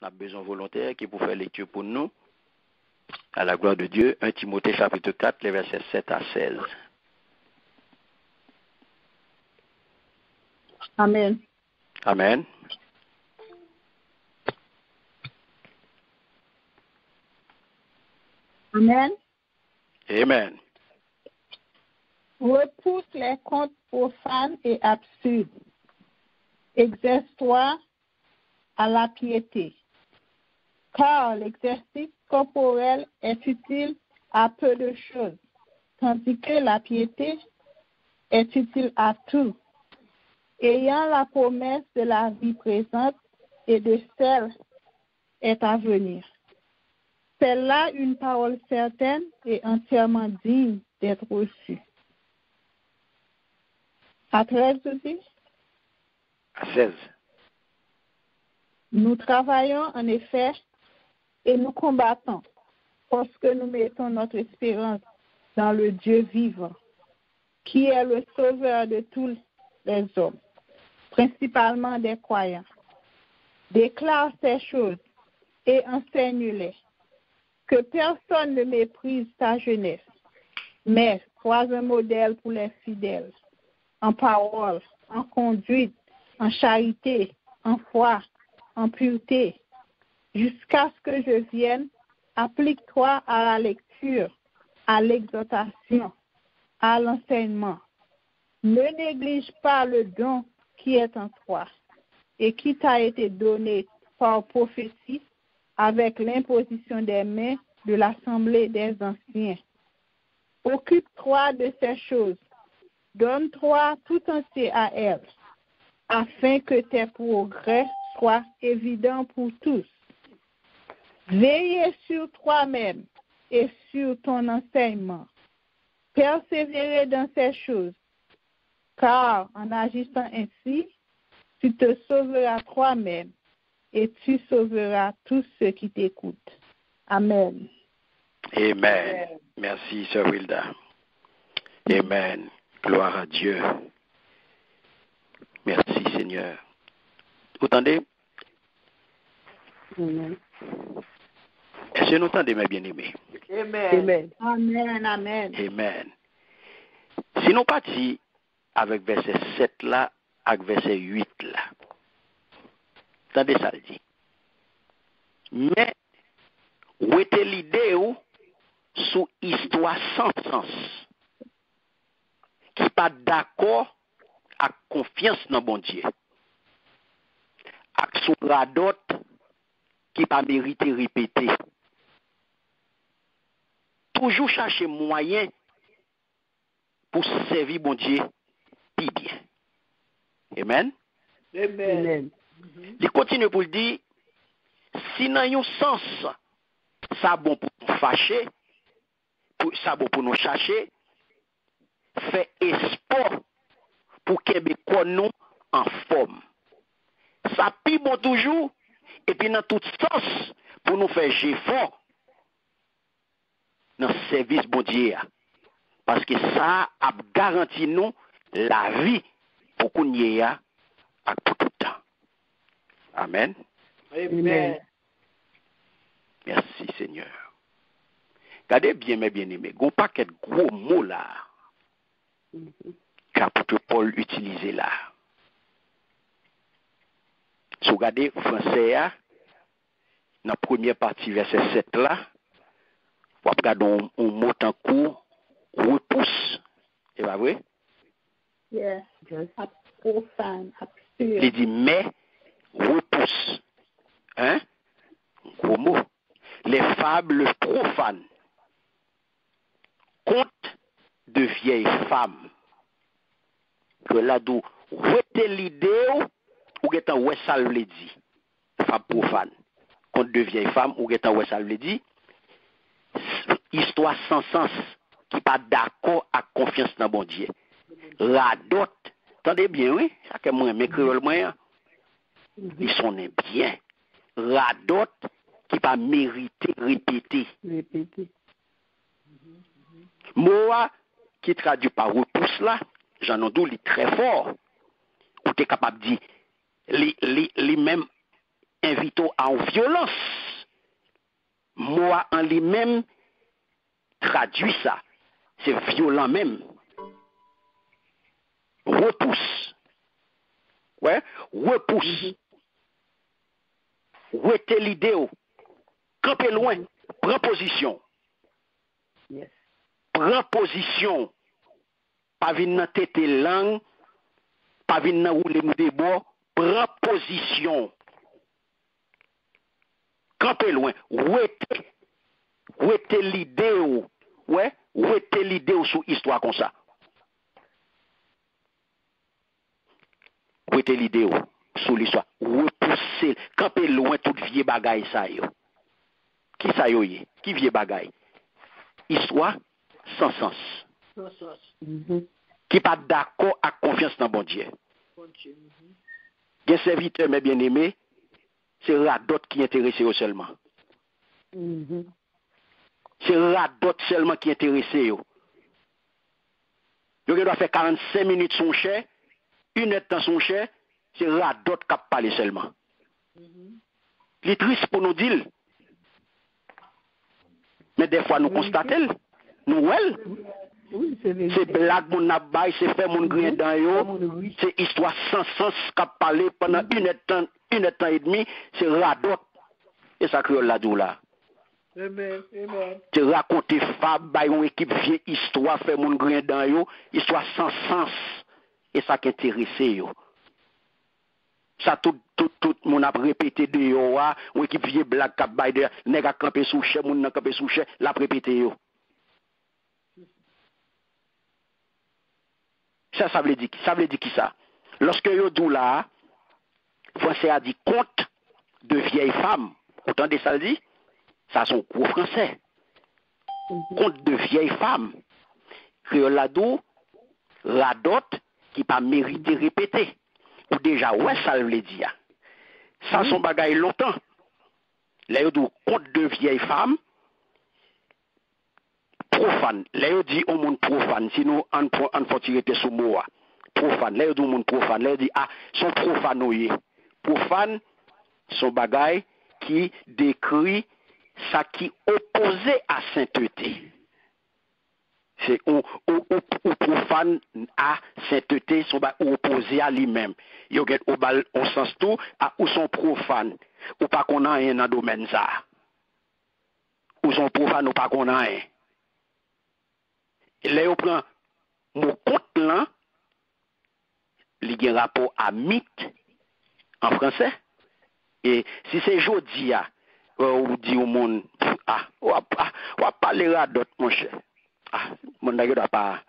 On a besoin volontaire qui pour faire lecture pour nous. À la gloire de Dieu, 1 Timothée chapitre 4, les versets 7 à 16. Amen. Amen. Amen. Amen. Repousse les contes profanes et absurdes. Exerce-toi à la piété. Car l'exercice corporel est utile à peu de choses, tandis que la piété est utile à tout, ayant la promesse de la vie présente et de celle est à venir. C'est là une parole certaine et entièrement digne d'être reçue. À 13 aussi, À 16. nous travaillons en effet et nous combattons parce que nous mettons notre espérance dans le Dieu vivant, qui est le sauveur de tous les hommes, principalement des croyants. Déclare ces choses et enseigne-les. Que personne ne méprise ta jeunesse, mais sois un modèle pour les fidèles, en parole, en conduite, en charité, en foi, en pureté. Jusqu'à ce que je vienne, applique-toi à la lecture, à l'exhortation, à l'enseignement. Ne néglige pas le don qui est en toi et qui t'a été donné par prophétie avec l'imposition des mains de l'Assemblée des anciens. Occupe-toi de ces choses. Donne-toi tout entier à elles, afin que tes progrès soient évidents pour tous. Veillez sur toi-même et sur ton enseignement. Persévérez dans ces choses, car en agissant ainsi, tu te sauveras toi-même et tu sauveras tous ceux qui t'écoutent. Amen. Amen. Merci, Sœur Wilda. Amen. Gloire à Dieu. Merci, Seigneur. Vous entendez? Amen. Est-ce que nous entendez, mes bien-aimés? Amen. Amen. Amen. Amen. Si nous partons avec verset 7 là, avec verset 8 là, attendez ça le dit. Mais, où était l'idée ou sous histoire sans sens, qui pas d'accord avec confiance dans bon Dieu, avec sous radot qui pas mérité répéter. Toujours chercher moyen pour servir bon Dieu plus bien. Amen. Amen. Il continue pour le dire, si dans un sens, ça bon pour nous fâcher, ça bon pour nous chercher, fait espoir pour Québécois nous en forme. Ça pi bon toujours, et puis dans tout sens, pour nous faire effort dans le service bon Dieu. Parce que ça a garanti nous la vie pour qu'on y ait à tout le temps. Amen. Amen. Merci Seigneur. Regardez bien mes bien-aimés, il y a un paquet de gros mots là qu'apôtre Paul utilisé là. Si vous regardez français, dans la première partie verset 7 là, vous regardez un mot en cours, repousse. C'est pas vrai? Yes. Profane, absurde. Il dit mais repousse. Hein? Gros mot. Les fables profanes. Contes de vieilles femmes. Que là d'où rete l'idée ou est en ouais ça le dit. Fable profane. Contes de vieilles femmes ou est en ouais ça le dit. Histoire sans sens qui pas d'accord à confiance dans bon Dieu. Radot. Attendez bien, oui? Ça que moi, mes créoles, moi, ils sont bien. Radot qui pas mérité répéter. Moi, qui traduit par repousse là, j'en ai dit très fort. Ou tu es capable de dire, les mêmes invite à une violence. Moi en lui-même traduit ça. C'est violent même. Repousse. Ouais, repousse. Rete l'idée. Campez loin. Prends position. Yes. Prends position. Pas venir tête langue. Pas venir rouler mou de bois. Prends position. Campez loin. Rete l'idée. Ouais, rete l'idée sur histoire comme ça. Rete l'idée sur l'histoire. Repousser. Campez loin toute vieille bagaille ça yo. Qui ça yo yé? Qui vieille bagaille? Histoire sans sens. Sans sens. Qui pas d'accord à confiance dans bon Dieu. Des serviteurs, mes bien-aimés, c'est Radot qui intéressé eux seulement. C'est Radot seulement qui intéressé eux. Yo doit faire 45 minutes son cher, 1 heure dans son cher, c'est Radot qui a parlé seulement. C'est triste pour nous dire. Mais des fois nous constatons, nous elle. Oui, c'est blague mon abay, c'est faire mon grain dans yo, c'est histoire sans sens qu'a parlé pendant 1 heure et demi, c'est Radot. Et ça créole la dou là. Amen. Amen. Tu racontes fab, bay une équipe vieille histoire, faire mon grain dans yo, histoire sans sens. Et ça qui intéresse yo. Ça tout mon a répété de yo, ou équipe vieille blague qu'a bay de nèg a camper sous chè, moun nan camper sous chè, la répété yo. Ça veut dire qui ça? Lorsque yo dou là, français a dit conte de vieille femme. Autant de ça le dit? Ça son gros français. Conte de vieille femme. Créole la dou, Radot qui pas mérité répéter. Ou déjà ouais ça veut dire. Ça son bagaille longtemps. Là yo dou conte de vieille femme. Profane. Là yo dit au monde profane. Sinon on faut tirer sous mot. Profane. Là yo dit au monde profane. Là yo dit son profane oyé. Profane son bagaille qui décrit ça qui opposé à sainteté. C'est ou profane à sainteté, son opposé à lui-même. Yo get au sens tout à ou son profane ou pas qu'on a rien dans domaine ça. Ou son profane ou pas qu'on a rien. Là yo prend mon compte là, il y a un rapport à mythe en français. Et si c'est jodi ou dit au monde ou parler à d'autres mon cher. Mon n'a doit pas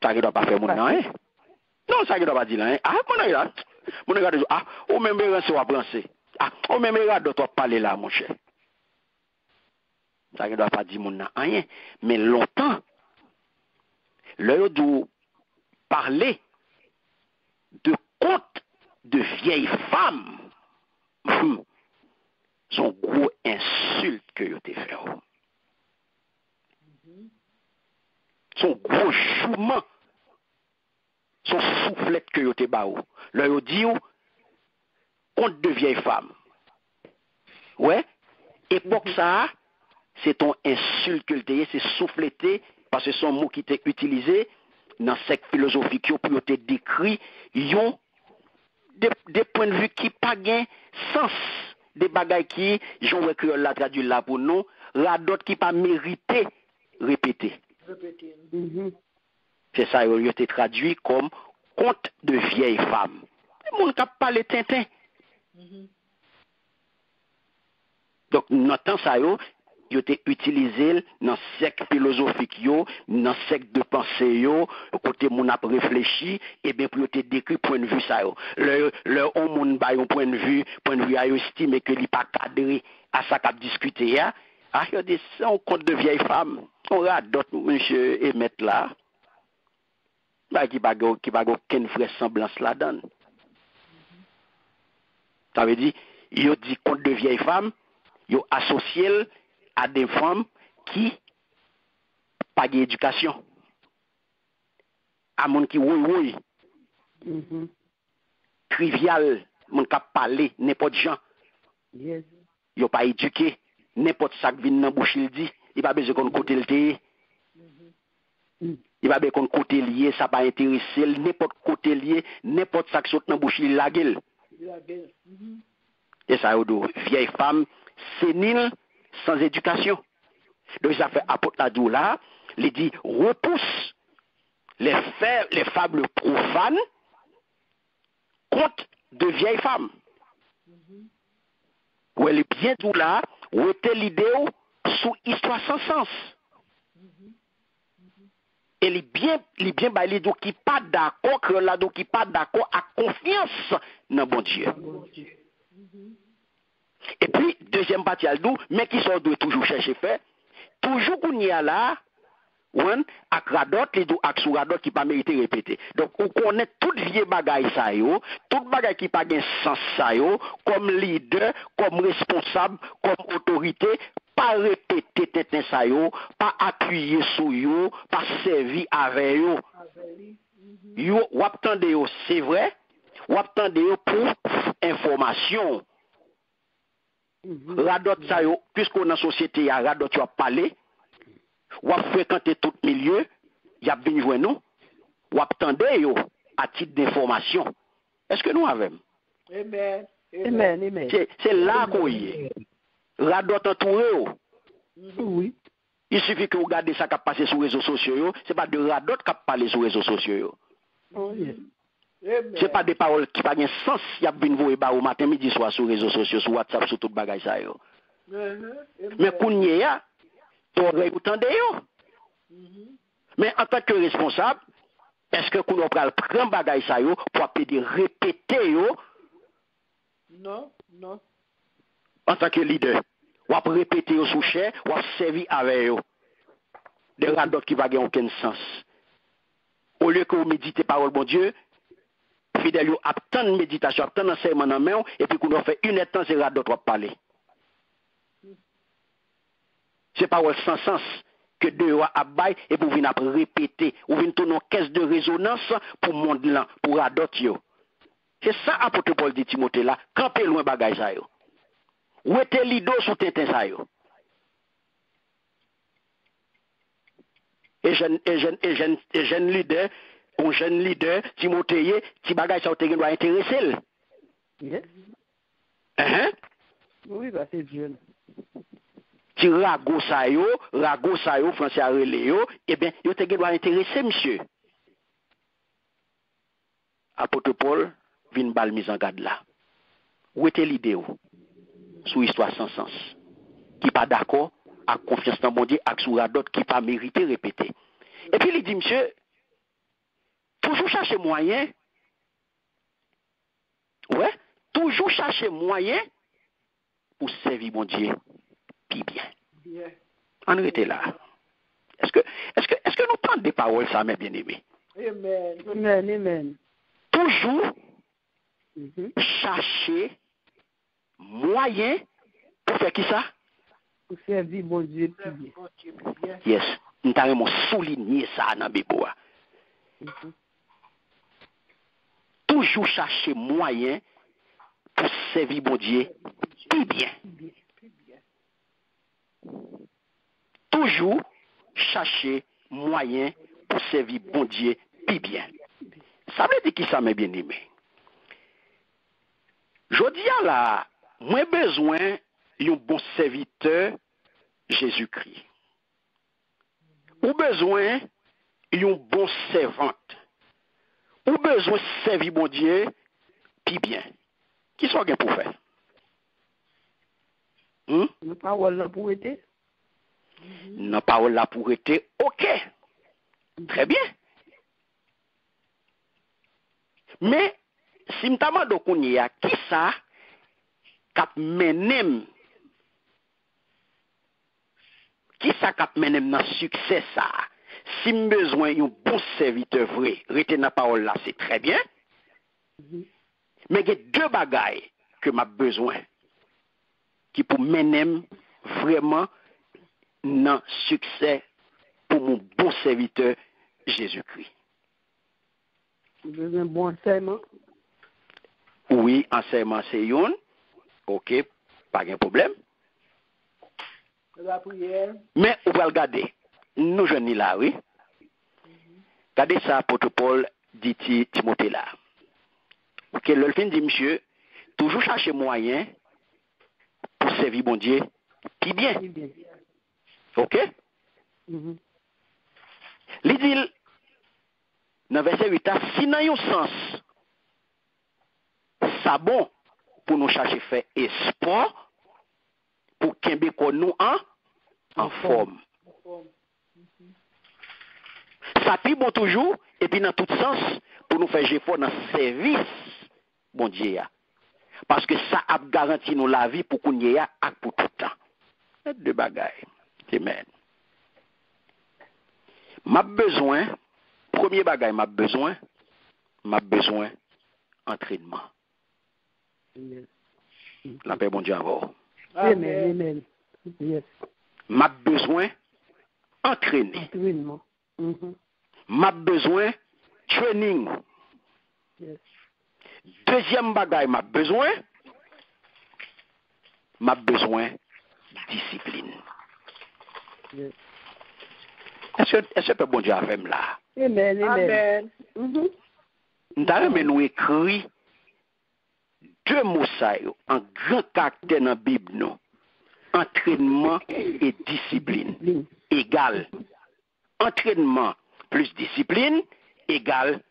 ça doit pas faire mon nan. Non, ça doit pas dire là. Mon n'a ou même rester ou penser. Ou même d'autres parler là mon cher. Ça ne doit pas dire mon nan rien, mais longtemps l'heure de parler de contes de vieilles femmes. Son gros insulte que yo te fait. Son gros jouement. Son soufflette que yo te ba. Là yo dit conte de vieilles femmes. Ouais, époque ça, c'est ton insulte que te c'est souffleté parce que son mot qui t'est utilisé dans cette philosophie pour te décrit yon des points de vue qui pas gain sens, des bagailles qui j'en créole la traduit là pour nous, Radot qui pas mérité répéter. C'est ça il été traduit comme conte de vieille femme. Le monde qui parle Tintin. Donc notre ça yo été utilisé dans secte philosophique yo, dans secte de pensée yo, côté moun a réfléchi et bien pour te décrit point de vue ça yo. Le on moun ba yon point de vue a estimé que li pas cadré à ça qu'a discuter ya. Yo dit ça on compte de vieille femme. On Radot monsieur et mettre là. Bah qui pas aucune vraisemblance là-dedans. Ça veut dire yo dit compte de vieille femme, yo associé à des femmes qui pas d'éducation. À monde qui oui. Trivial moun ka parler n'importe gens. Yes. Yo pas éduqué, n'importe ça qui vient dans bouche il dit, il pas besoin qu'on côté le té. Il va bien qu'on côté lié, ça pas intéressé, n'importe côté lié, n'importe ça qui saute dans bouche il la gueule. Et ça vieille femme sénile sans éducation. Donc ça fait apôtre la dou là, il dit repousse les fables profanes contre de vieilles femmes. Où elle est bien tout là, où était l'idée sous histoire sans sens. Et il bien bah les dos qui pas d'accord que là qui pas d'accord à confiance dans bon Dieu. Et puis deuxième partie al dou mais qui sont de toujours chercher faire toujours qu'on y a là on ak radot les dos ak sou radot qui pas mérité répéter. Donc on connaît toute vieux bagaille ça yo, toute bagaille qui pas gain sens ça yo comme leader, comme responsable, comme autorité pas répéter tête ça yo, pas appuyer sur yo, pas servir avec yo. Yo ou attendre yo, c'est vrai? Ou attendre yo pour information. Radot ça yo, puisqu'on dans société y a radot yo a parler, ou a fréquenter tout milieu, y a vinn joindre nous, ou attendre yo à titre d'information. Est-ce que nous avons? Amen. Amen. Amen. C'est là qu'on y est. Radot entouré yo. Oui. Il suffit que vous regardez ça qui a passé sur les réseaux sociaux, c'est pas de radot qui a parlé sur les réseaux sociaux. Oh, yes. C'est pas des paroles qui n'ont pas de sens, il y a bien vous au matin, midi, soir sur les réseaux sociaux, sur WhatsApp, sur tout bagage ça yo. Mais qu'on y a, tu aurais entendu yo. Mais en tant que responsable, est-ce que qu'on va prendre bagage ça yo pour pédir répéter yo? Non, non. En tant que leader, ou à répéter yo sous cher, ou à servir avec yo. Des radot qui va gagner aucun sens. Au lieu que vous méditez parole bon Dieu, fidèle yo attend méditation, attend enseignement dans main et puis qu'on fait une temps c'est radot va parler. C'est parole sans sens que deux a bail et pour venir répéter ou venir tourner en caisse de résonance pour monde là, pour radot yo. C'est ça apôtre Paul dit Timothée là, camper loin bagage ça yo. Où était l'ido sous tintin ça yo? Et jeune leader, un jeune leader, Timothée, ti bagay ça te doit intéresser. Yes. Oui, bah c'est jeune. Ti rago sa yo, français a relé yo, eh bien, yo te doit intéresser monsieur. Apôtre Paul vient bal mise en garde là. Où était l'idée sous histoire sans sens qui pas d'accord à confiance dans mon Dieu ak sou radot qui pas mérité répéter. Et puis il dit monsieur toujours chercher moyen. Ouais, toujours chercher moyen pour servir mon Dieu puis bien. Bien. On était là. Est-ce que nous prenons des paroles ça mes bien-aimés? Amen. Amen. Amen. Toujours chercher moyen pour faire qui ça? Pour servir mon Dieu puis bien. Yes, nous avons souligné ça dans la Bible. Toujours chercher moyen pour servir mon Dieu plus bien. Toujours chercher moyen pour servir bon Dieu plus bien. Ça veut dire qui ça, mes bien-aimés? Je dis là, moi besoin d'un bon serviteur Jésus-Christ. Ou besoin d'un bon servante. Ou besoin servir mon Dieu puis bien. Qui sont pour faire? Nous parole là pour être. Nous parole là pour être. OK. Très bien. Mais si m'ta mando konye a qui ça k'ap menem? Qui ça k'ap menem dans succès ça? Si m besoin d'un bon serviteur vrai, rete dans parole là, c'est très bien. Mais il y a deux bagailles que m'a besoin qui pour menem vraiment dans succès pour mon bon serviteur Jésus-Christ. Besoin bon enseignement. Oui, enseignement c'est yon. OK, pas de problème. La prière. Mais on va regarder. Nous jeunes là, oui. Regardez ça, apôtre Paul dit Timothée là. OK, le fin dit monsieur, toujours chercher moyen pour servir bon Dieu, puis bien. Bien. OK? Mhm. Il dit, dans verset 8, si dans un sens, ça bon pour nous chercher faire espoir, pour qu'il nous en forme. Ça puis bon toujours, et puis dans tout sens, pour nous faire effort dans le service, bon Dieu. Parce que ça a garanti nous la vie pour qu'on y ait pour tout le temps. C'est deux bagailles. Amen. M'a besoin, premier bagaille, m'a besoin entraînement. Yes. La paix, bon Dieu, encore. Amen. Amen. Yes. M'a besoin entraîner. Entraînement. Mhm. M'a besoin training. Yes. Deuxième bagaille, m'a besoin discipline. Yes. Est-ce que bon Dieu a fait là? Amen. Amen. Mhm. Nous avons écrit deux mots ça yo, en grand caractère dans la Bible. Non? Entraînement et discipline égale. Entraînement plus discipline égale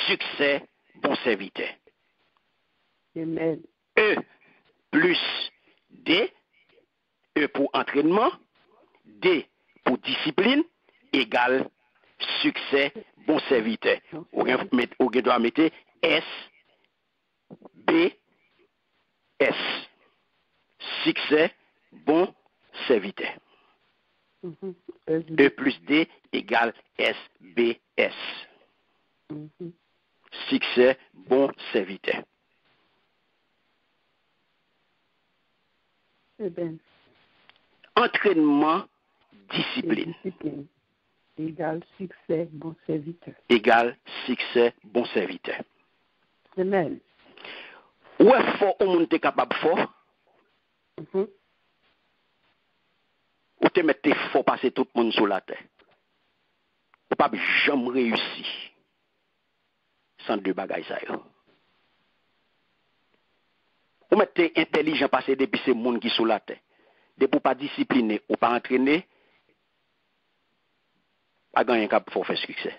succès, bon serviteur. Amen. E plus D, E pour entraînement, D pour discipline, égale succès, bon serviteur. Ou doit mettre S, B, S. Succès, bon serviteur. Mhm. E plus D égale S, B, S. Mhm. Succès, bon serviteur. Amen. Entraînement, discipline. Discipline égale succès, bon serviteur. Égale succès, bon serviteur. Amen. Où est fort au monde capable fort? Mhm. Ou te mette fort passer tout le monde sur la terre? Ou pas jamais réussi sans deux bagailles ça yo. Ou mette intelligent passer depuis ces monde qui sur la terre. Depuis pas discipliné ou pas entraîné, pas gagner cap pour faire succès.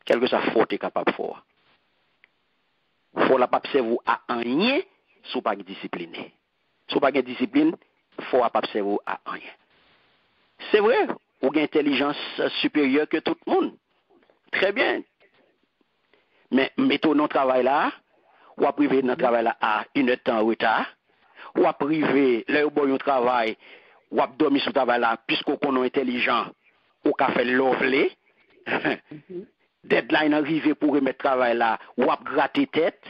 Quelque chose fort est capable fort. Faut la pas cerveau à rien sous pas discipliné. Sous pas discipline, faut pas cerveau à rien. C'est vrai, ou une intelligence supérieure que tout le monde. Très bien. Mais mettons notre travail là, ou à priver notre travail là à une heure de temps en retard, ou à priver là où bon travail, ou à dormir sur le travail là, puisqu'on est intelligent, ou qu'à faire l'ovler. Deadline arrivé pour remettre travail là, ou à gratter tête.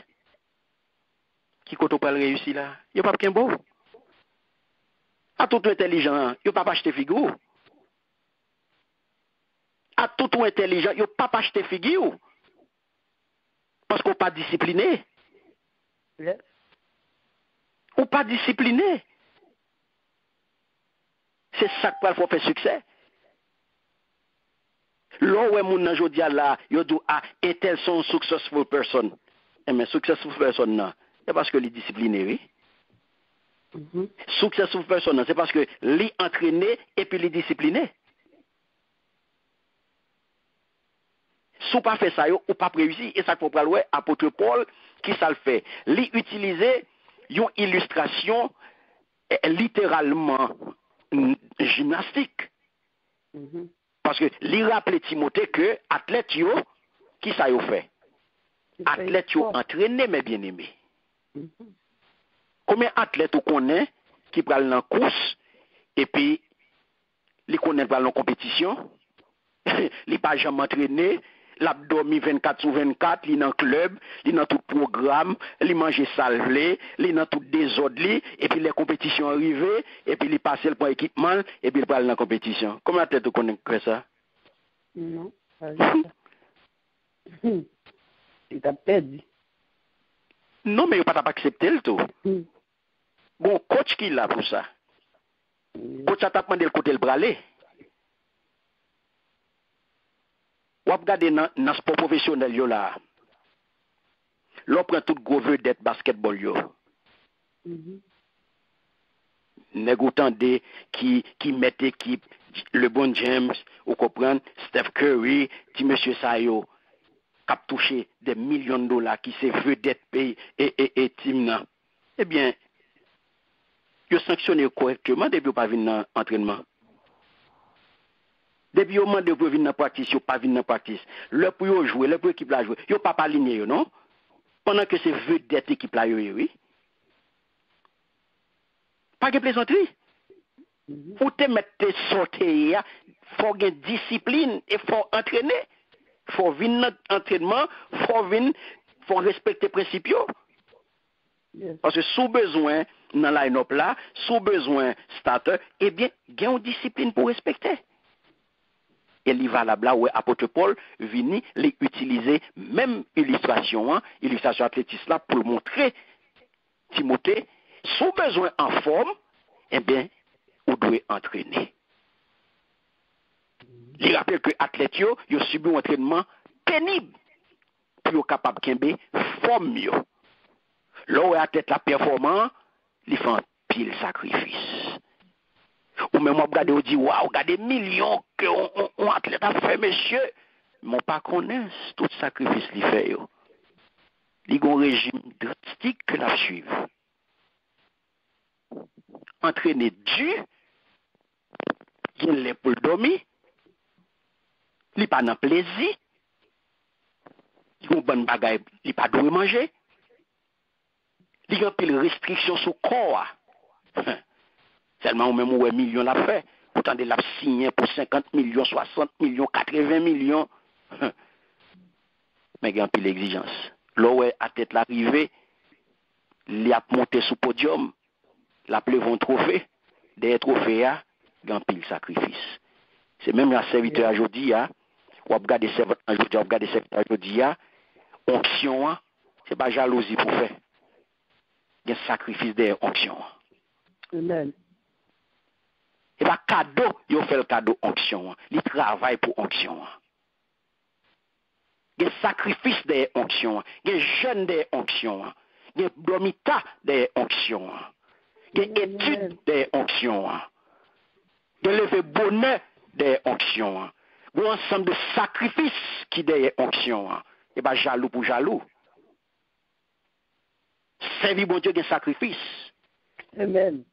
Qui côté pas réussir là? Il pas qu'un beau. À tout intelligent, il pas acheter figure. À tout intelligent, il pas acheter figure. Parce qu'on pas discipliné. Yes. Ou pas discipliné. C'est ça qu'il faut faire succès. Là où est mon aujourd'hui là, yo dit ah et tel son successful person. Mais successful person non, c'est parce que les discipliné oui. Mhm. Successful person non, c'est parce que les entraîné et puis les discipliné. Si pas fait ça yo ou pas réussi et ça faut pas louer apôtre Paul qui ça le fait. Li utiliser une illustration littéralement gymnastique. Mhm. Parce que li rappelle Timothée que athlète yo qui ça yo fait? Athlète yo entraîné mais bien aimé. Mhm. Combien d'athlètes vous connaissez qui prennent en course et puis ils connaissent pas en compétition, ils pas jamais entraîné, l'abdomen 24 sur 24, ils dans club, ils dans tout programme, ils mangent salvé, ils dans tout désordre et puis les compétitions arrivent et puis ils passent le point équipement et puis ils prennent en compétition. Comment tête vous connaissez ça? Non, pas ça. Il t'a perdu. Non, mais il pas accepter le tout. Bon, coach qui là pour ça. Coach a demandé le côté le bralé. Ou regarder dans sport professionnel yo là. L'on prend tout gros vedette basketball yo. Nèg de qui met équipe LeBron James ou comprendre Steph Curry, ti monsieur ça yo cap touché des millions de dollars qui c'est vedette pays et team nan. Eh bien, yo sanctionné correctement depuis pas venir dans entraînement. Depuis yo mandé pour venir dans practice, yo pas venir dans practice. Le pour yo jouer, le pour équipe la jouer, yo pas aligné yo non. Pendant que c'est vedette équipe là yo oui. Pas de plaisanterie. Pour te mettre tes sorties, faut une discipline et faut entraîner. Faut venir dans l'entraînement, faut respecter les principes. Parce que sous besoin, dans la line-up là, sous besoin starter, eh bien, il y a une discipline pour respecter. Et il va là où apôtre Paul vini les utiliser même illustration athlétiste là pour montrer Timothée sous besoin en forme, eh bien, vous devez entraîner. Il rappelle que athlètes yo subi un entraînement pénible pour être capable de forme yo. Là où athlète la performant, il fait un pile sacrifice. Ou même on regarde on dit waouh, regardez millions que on athlète a fait monsieur, mais on pas connaît tout sacrifice qu'il fait yo. Il y a un régime drastique que la suivre. Entraîner dur, il est pour dormir, il n'est pas dans plaisir, il y a une bonne bagaille, il n'est pas de manger, il y a une restriction sur le corps. Seulement, même où un million l'a fait, pourtant il a signé pour 50 millions, 60 millions, 80 millions. Mais il y a une exigence. Là où à tête l'arrivée, il a monté sur le podium, il a plevé un trophée, des trophées, il y a un pile sacrifice. C'est même la serviteur aujourd'hui, ou regarder serviteur aujourd'hui, onction, c'est pas jalousie pour faire. Il y a un sacrifice des onction. Amen. Et pas cadeau, il fait le cadeau onction. Il travaille pour onction. Il y a un sacrifice des onctions. Il y a un jeûne des onctions. Il y a un domita des onctions. Il y a une étude des onctions. Il y a levé bonheur des onctions. Il y a un ensemble de sacrifices qui des onctions. Et pas jaloux pour jaloux. Servir bon Dieu des sacrifices. Amen.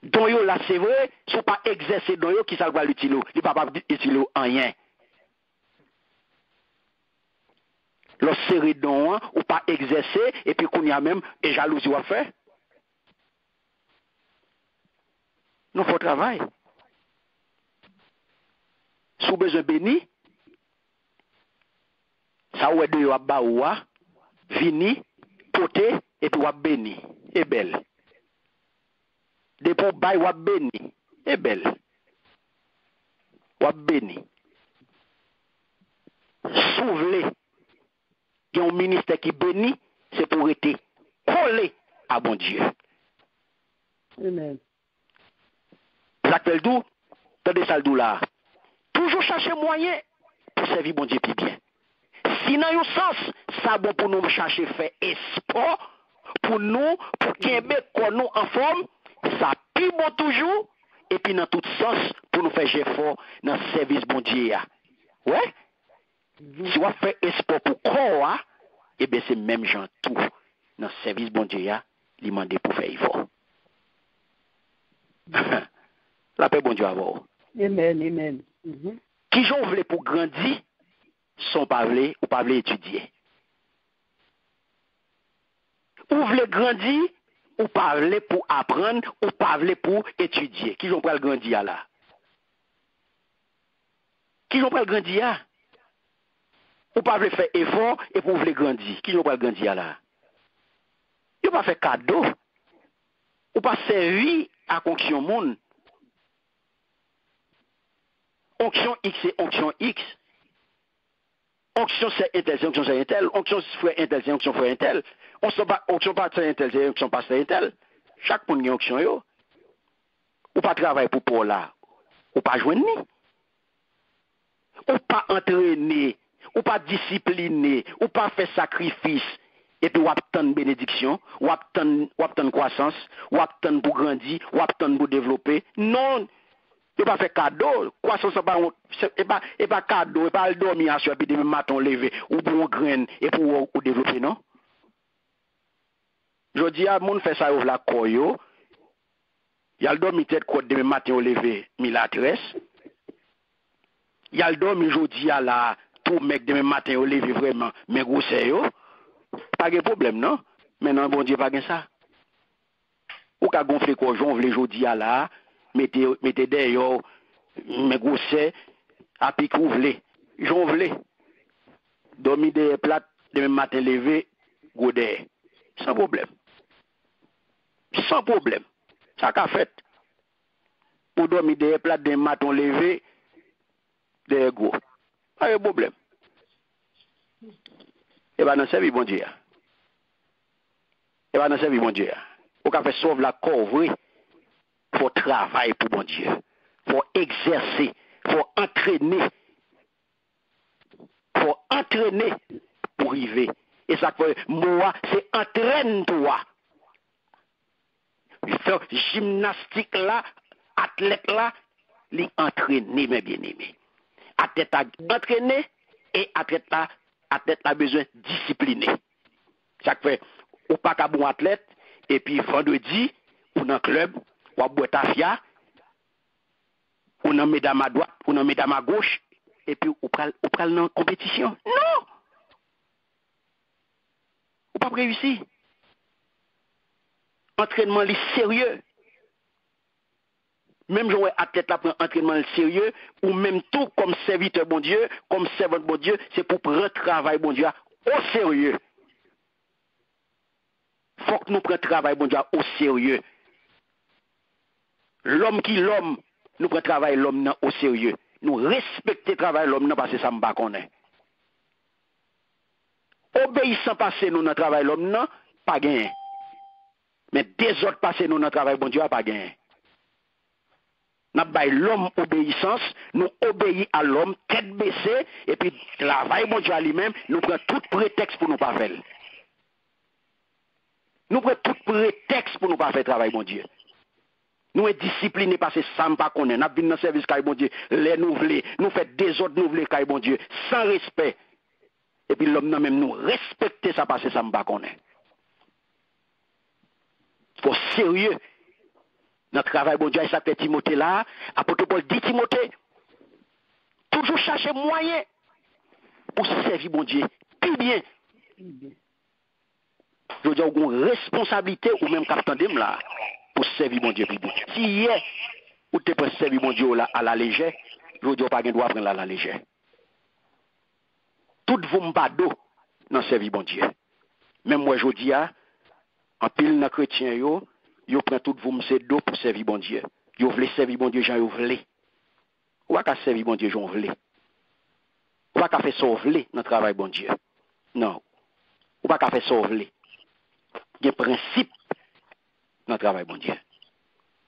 Donc yo là c'est vrai, si pas exercer dans yo qui ça va l'utiliser, il pas utiliser rien. Le série don ou pas exercer et puis qu'on y a même et jalousie va faire. Nous faut travail. Sous besoin béni, ça ou de yo ba ou vini, poté et puis ou béni et belle. De pour bay ou béni et belle. Ou béni. Souvler. Il y a un ministère qui bénit, c'est pour être collé à bon Dieu. Amen. J'appelle d'où? Tendez ça le là. Toujours chercher moyen pour servir bon Dieu plus bien. Si dans un sens, ça bon pour nous chercher faire espoir, pour nous, pour qu'il nous en forme, ça plus bon toujours, et puis dans tout sens, pour nous faire effort dans le service bon Dieu. Ouais? Si on fait espoir pour quoi, eh bien c'est même gens tout. Dans le service bon Dieu, il demande pour faire effort. La paix bon Dieu à vous. Amen, amen. Qui j'en voulait pour grandir, sont pas voulés ou pas voulés étudier. Ou voulez grandir, ou pas voulez pour apprendre, ou pas voulez pour étudier. Qui j'en pas grandir là? Qui j'en pas grandir? Ou pas faire effort et pour voulez grandir. Qui n'ont pas grandir là? Ou pas faire cadeau. Ou pas servir à onction monde. Onction X et onction X. Onction c'est intel, c'est onction c'est intel. Onction c'est frère intel, c'est onction frère intel. Onction pas c'est intel, c'est onction pas c'est intel. Chaque monde a onction yo. Ou pas travailler pour Paul là. Ou pas joindre ni. Ou pas entraîner, ou pas discipliner, ou pas faire sacrifice. Et puis, ou obtenir bénédiction, ou obtenir croissance, ou obtenir pour grandir, ou obtenir pour développer. Non, il pas faire cadeau. Croissance, c'est pas cadeau, et pas le dormir à soir, puis demain matin lever, ou pour graine, et pour développer, non? Je dis à mon fait ça, la koyo, il y a le dormir tête quoi demain matin lever, milatresse. Il y a le dormir aujourd'hui à la tout mec demain matin au lever vraiment, mais gros c'est yo. Pas de problème, non? Maintenant, bon Dieu, pas de ça. Ou qu'à gonfler quoi, j'en veux aujourd'hui à la, mettez d'ailleurs, mais gros c'est, à pique ouvler. J'en veux. Dormir des plates, demain matin lever, gros d'air. Sans problème. Sans problème. Ça qu'a fait. Pour dormir des plates, demain matin lever, des gros. Pas de problème. Et bien, dans ce vie, bon Dieu. Et bien, dans ce vie, bon Dieu. Pour qu'on fasse sauver la corps, il faut travailler pour bon Dieu. Il faut exercer. Il faut entraîner. Il faut entraîner pour arriver. Et ça fait, moi, c'est entraîne-toi. Ce gymnastique là, athlète là, il entraîner, mes bien-aimés. Athlète a entraîné et athlète a besoin de discipliner. Ça fait, ou pas qu'un bon athlète, et puis vendredi, ou dans le club, ou à boire tafia, ou dans mesdames à droite, ou dans mesdames à gauche, et puis ou pral dans la compétition. Non! Ou pas réussir. Entraînement est sérieux. Même si athlète là prend entraînement sérieux, ou même tout comme serviteur bon Dieu, comme servant bon Dieu, c'est pour prendre travail bon Dieu au sérieux. Faut que nous prenions travail bon Dieu au sérieux. L'homme qui l'homme, nous prenons travail l'homme au sérieux. Nous respectons le travail l'homme parce que ça ne me connaît. Obéissant passer nous dans le travail l'homme, pas gain. Mais des autres passer nous dans le travail bon Dieu, pas gain. Nous avons l'homme obéissance, nous obéissons à l'homme, tête baissée, et puis travail bon Dieu à lui-même, nous prenons tout prétexte pour nous pas faire. Nous prenons tout prétexte pour nous pas faire travail bon Dieu. Nous sommes disciplinés parce que ça ne pas connaît. Nous venons dans le service caille bon Dieu, les nous voulons, nous faisons des autres nous voulons caille bon Dieu, sans respect. Et puis l'homme même nous respecter ça parce que ça ne pas connaît. Il faut sérieux. Notre travail, bon Dieu, ça fait Timothée là. Apôtre Paul dit Timothée, toujours chercher moyen pour servir bon Dieu. Plus bien. Je veux dire, on a une responsabilité ou même capitaine là pour servir bon Dieu plus bien. Si hier, ou tu peux servir bon Dieu là à la légère, je veux dire, pas de droit prendre à la légère. Tout vous m'bado dans servir bon Dieu. Même moi, je dis, en pile dans chrétien yo prend tout vous m'se dos pour servir bon Dieu. Yo voulez servir bon Dieu, j'en yo voulez. Ou pas servir bon Dieu, j'en voulez. Ou pas faire sauver dans le travail bon Dieu. Non. Ou pas faire sauver. Il y a un principe dans le travail bon Dieu.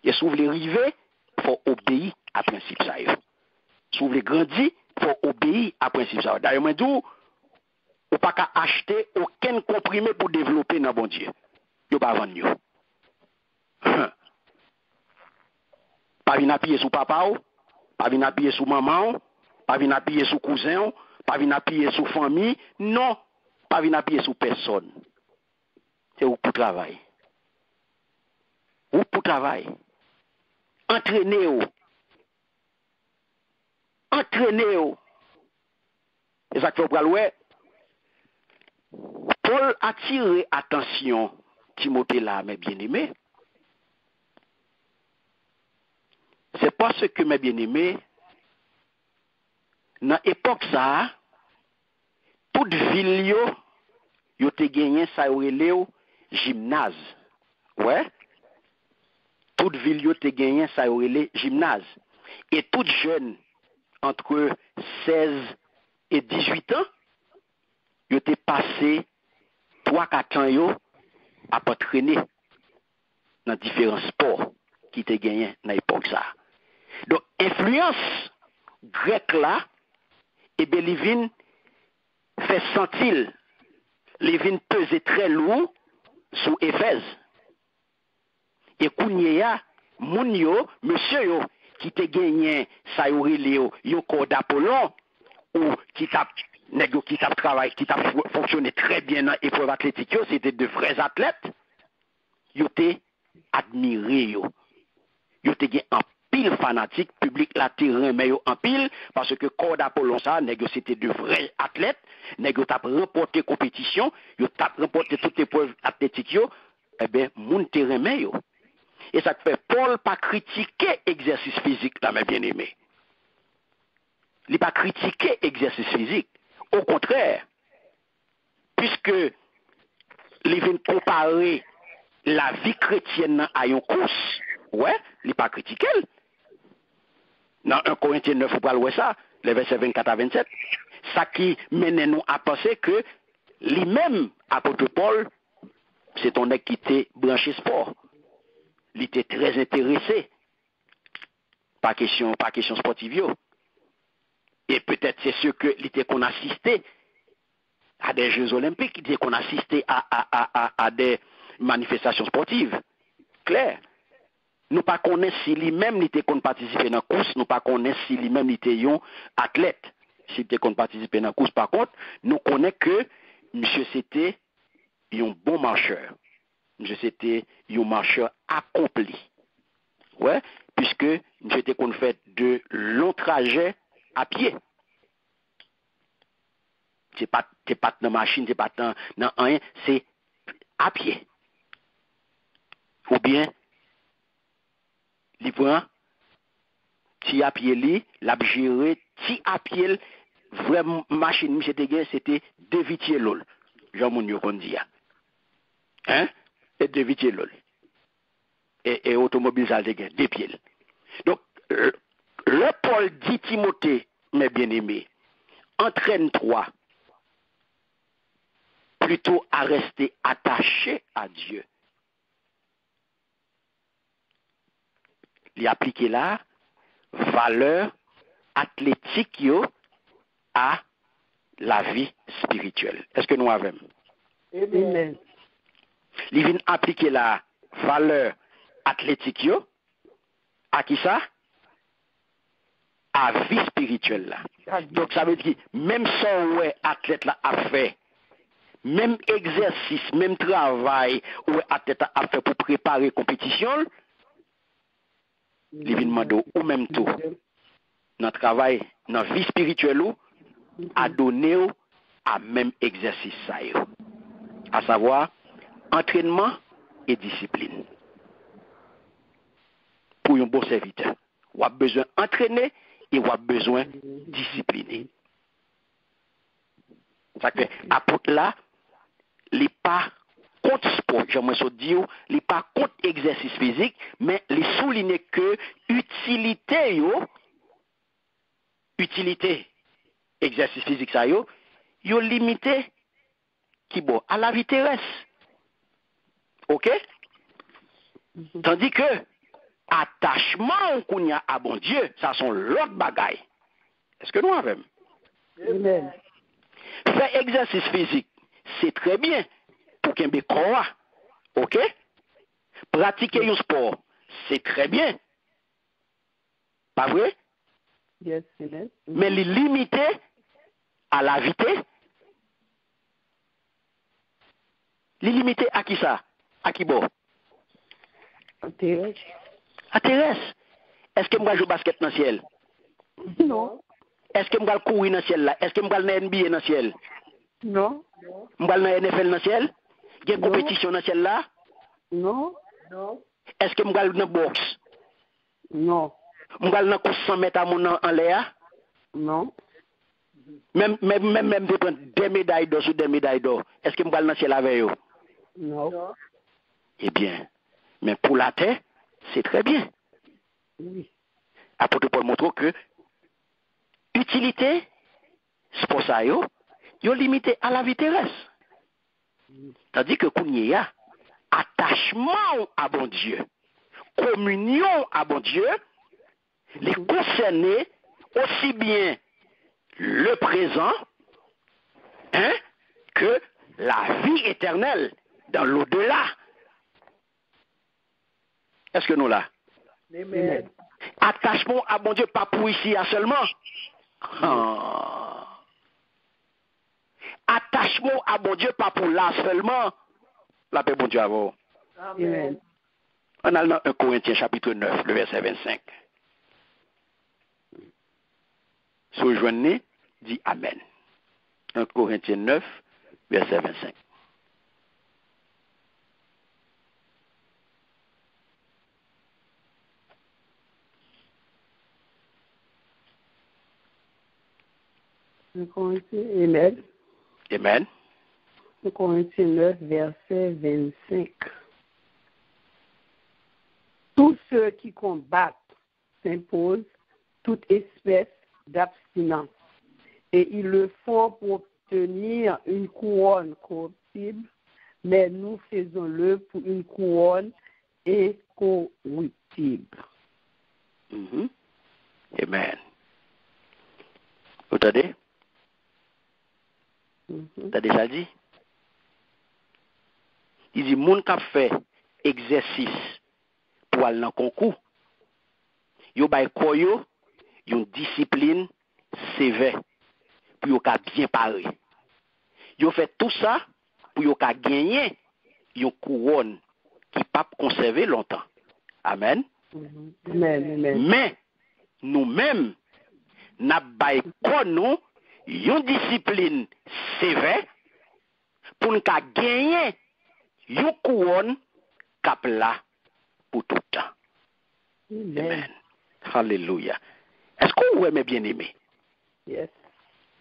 Et si vous voulez arriver, il faut obéir à principe ça. Si vous voulez grandir, il faut obéir à principe ça. D'ailleurs, moi, ou pas acheter aucun comprimé pour développer dans bon Dieu. Yo pas vendre. Pas venir appuyer sur papa, pas venir appuyer sur maman, pas venir appuyer sur cousin, pas venir appuyer sur famille, non, pas venir appuyer sur personne. C'est où pour travail. Où pour travail. Entraînez-vous. Entraînez-vous. Et ça fait pour ouais. Paul a tiré attention Timothée là, mes bien-aimés. C'est parce que, mes bien-aimés, dans l'époque ça, toute ville yo te gagné ça au gymnase. Ouais? Toute ville yo te gagné ça au gymnase. Et toute jeune entre 16 et 18 ans, yo te passé 3-4 ans yo à entraîner dans différents sports qui te gagné dans l'époque ça. Donc influence grecque là et ben li vinn fait sentir li vinn peser très lourd sous Éphèse. Et kounya moun yo monsieur yo qui te gagné ça yo yo corps d'Apollon ou qui t'a travaillé, qui t'a fonctionné très bien dans l'épreuve athlétique, c'était de vrais athlètes, yo te admiré yo. Yo te gen en pile fanatique, public la terrain mais yo en pile, parce que corps d'Apollon ça, c'était de vrais athlètes, yo t'a remporté compétition, yo t'a remporté toute épreuve athlétique yo, eh ben, moun terrain mais yo. Et ça fait Paul pas critiquer exercice physique là, mes bien-aimés. Il n'a pas critiqué l'exercice physique. Au contraire, puisque il vient comparer la vie chrétienne à une course, ouais, il n'a pas critiqué. Dans 1 Corinthiens 9, vous parlez ça, les versets 24 à 27, ça qui mène nous à penser que lui-même, apôtre Paul, c'est un mec qui était branché sport. Il était très intéressé par question sportive. Et peut-être c'est ce que l'idée qu'on assistait à des Jeux Olympiques, l'idée qu'on assistait à des manifestations sportives. Claire. Nous pas connaissons si lui-même était qu'on participait dans la course, nous pas connaissons si lui-même était un athlète. Si était qu'on participait dans la course, par contre, nous connaissons que monsieur c'était un bon marcheur. Monsieur c'était un marcheur accompli. Ouais, puisque monsieur était qu'on fait de longs trajets à pied. C'est pas dans la machine, c'est pas dans rien, c'est à pied. Ou bien, il prend ti à pied li, l'a géré ti à pied, vraie machine, c'était 2 vitiers lol. Jean moun yo kon di ya. Hein? Et 2 vitiers lol. Et automobile ça te gen 2 pieds. Donc, le Paul dit Timothée, mes bien-aimés, entraîne-toi plutôt à rester attaché à Dieu. Il applique là valeur athlétique yo à la vie spirituelle. Est-ce que nous avons? Amen. Il vient appliquer la valeur athlétique yo à qui ça? À vie spirituelle là. Donc ça veut dire même ça ouais athlète là a fait, même exercice, même travail ouais athlète a fait pour préparer compétition, il vient demander ou même tout dans travail, dans vie spirituelle ou à donner à même exercice ça yo. À savoir entraînement et discipline. Pour un bon serviteur, on a besoin d'entraîner et on a besoin de discipliner. Ça fait apôtre là, il n'est pas contre sport, j'aimerais ça dire, il n'est pas contre exercice physique, mais il souligne que utilité exercice physique ça yo limité qui bon à la vie terrestre. OK? Tandis que attachement qu'on y a à bon Dieu, ça sont l'autre bagaille. Est-ce que nous avons? Amen. Faire exercice physique, c'est très bien pour qu'il y ait corps. OK? Pratiquer un sport, c'est très bien. Pas vrai? Yes, amen. Mais les limiter à la vitesse, les limiter à qui ça? À qui bon? Intérêt. À terrestre. Est-ce que je vais jouer au basket dans le ciel? Non. Est-ce que je vais courir dans le ciel là? Est-ce que je vais aller dans NBA dans le ciel? Non. Je vais aller dans NFL dans le ciel? Il y a une compétition dans le ciel là? Non. Non. Est-ce que je vais aller dans la boxe? Non. Je vais aller dans la course 100 mètres à mon en l'air? Non. Même de prendre des médailles d'or sur des médailles d'or. Est-ce que je vais aller dans le ciel avec eux? Non. Eh bien, mais pour la terre, c'est très bien. Oui. Apôtre Paul montre que utilité, sport ça yo, Yo limité à la vie terrestre. Tandis que Kounia, attachement à bon Dieu, communion à bon Dieu, les concerner aussi bien le présent que la vie éternelle dans l'au-delà. Est-ce que nous là? Amen. Attachement à bon Dieu, pas pour ici seulement. Attachement à bon Dieu, pas pour là seulement. La paix, bon Dieu, à vous. Amen. On a dans 1 Corinthiens chapitre 9, le verset 25. Sojournez, dit Amen. 1 Corinthiens 9, verset 25. Amen. Amen. 1 Corinthiens 9, verset 25. Tous ceux qui combattent s'imposent toute espèce d'abstinence, et ils le font pour obtenir une couronne corruptible, mais nous faisons-le pour une couronne incorruptible. Amen. Vous entendez? T'as déjà dit? Il dit, moun k'ap fait exercice pour aller dans le concours, yo bay koyo, yon discipline sévère, pour yo ka bien paré. Yo fait tout ça pour yo ka gagner yon couronne qui pas conserver longtemps. Amen. Amen. Mais, nous-mêmes, n'a bay kono yon discipline sévère pour nous ka gagner yon couronne kap là pour tout le temps. Amen. Hallelujah. Est-ce que vous aimez bien aimé? Yes.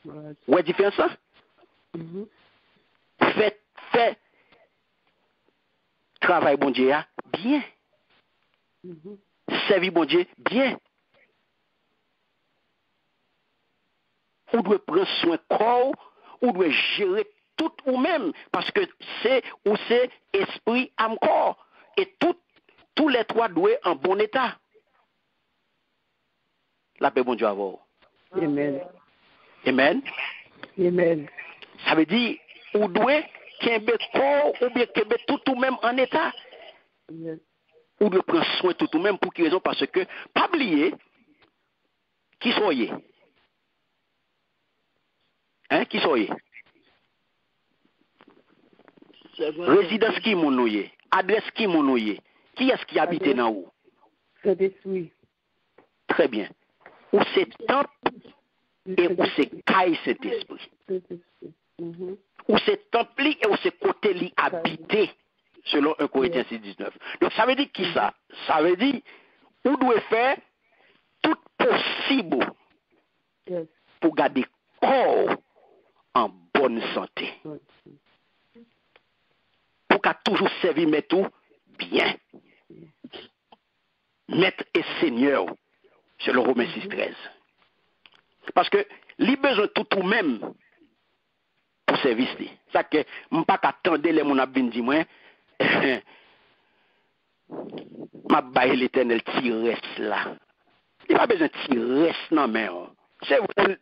Vous avez différence ça? Fait travail bon Dieu bien. Servir bon Dieu bien. Ou doit prendre soin corps, ou doit gérer tout ou même parce que c'est esprit, âme, corps et tous les trois doivent en bon état. La paix bon Dieu à vous. Amen. Amen. Amen. Ça veut dire ou doit kembe corps ou bien kembe tout ou même en état. Yes. Ou doit prendre soin tout ou même pour quelle raison? Parce que pas oublier qui soyez. Qui soyez? Résidence qui monouye, adresse qui monouye. Qui est-ce qui habite dans où? Saint-Esprit. Très bien. Ou c'est temple et où c'est caille Saint-Esprit. Ou c'est temple et où c'est côté li habité, selon 1 Corinthiens 6, 19. Donc ça veut dire qui ça? Ça veut dire où doit faire tout possible pour garder corps en bonne santé. Pour qu'à toujours servir mais tout bien. Maître et Seigneur, selon Romains 6, 13. Parce que, li besoin tout ou même pour service. Ça que, m'pas qu'attendre les mon abvin di moi, m'a baille l'éternel tiresse là. Il pas besoin de tiresse non mais, c'est vrai,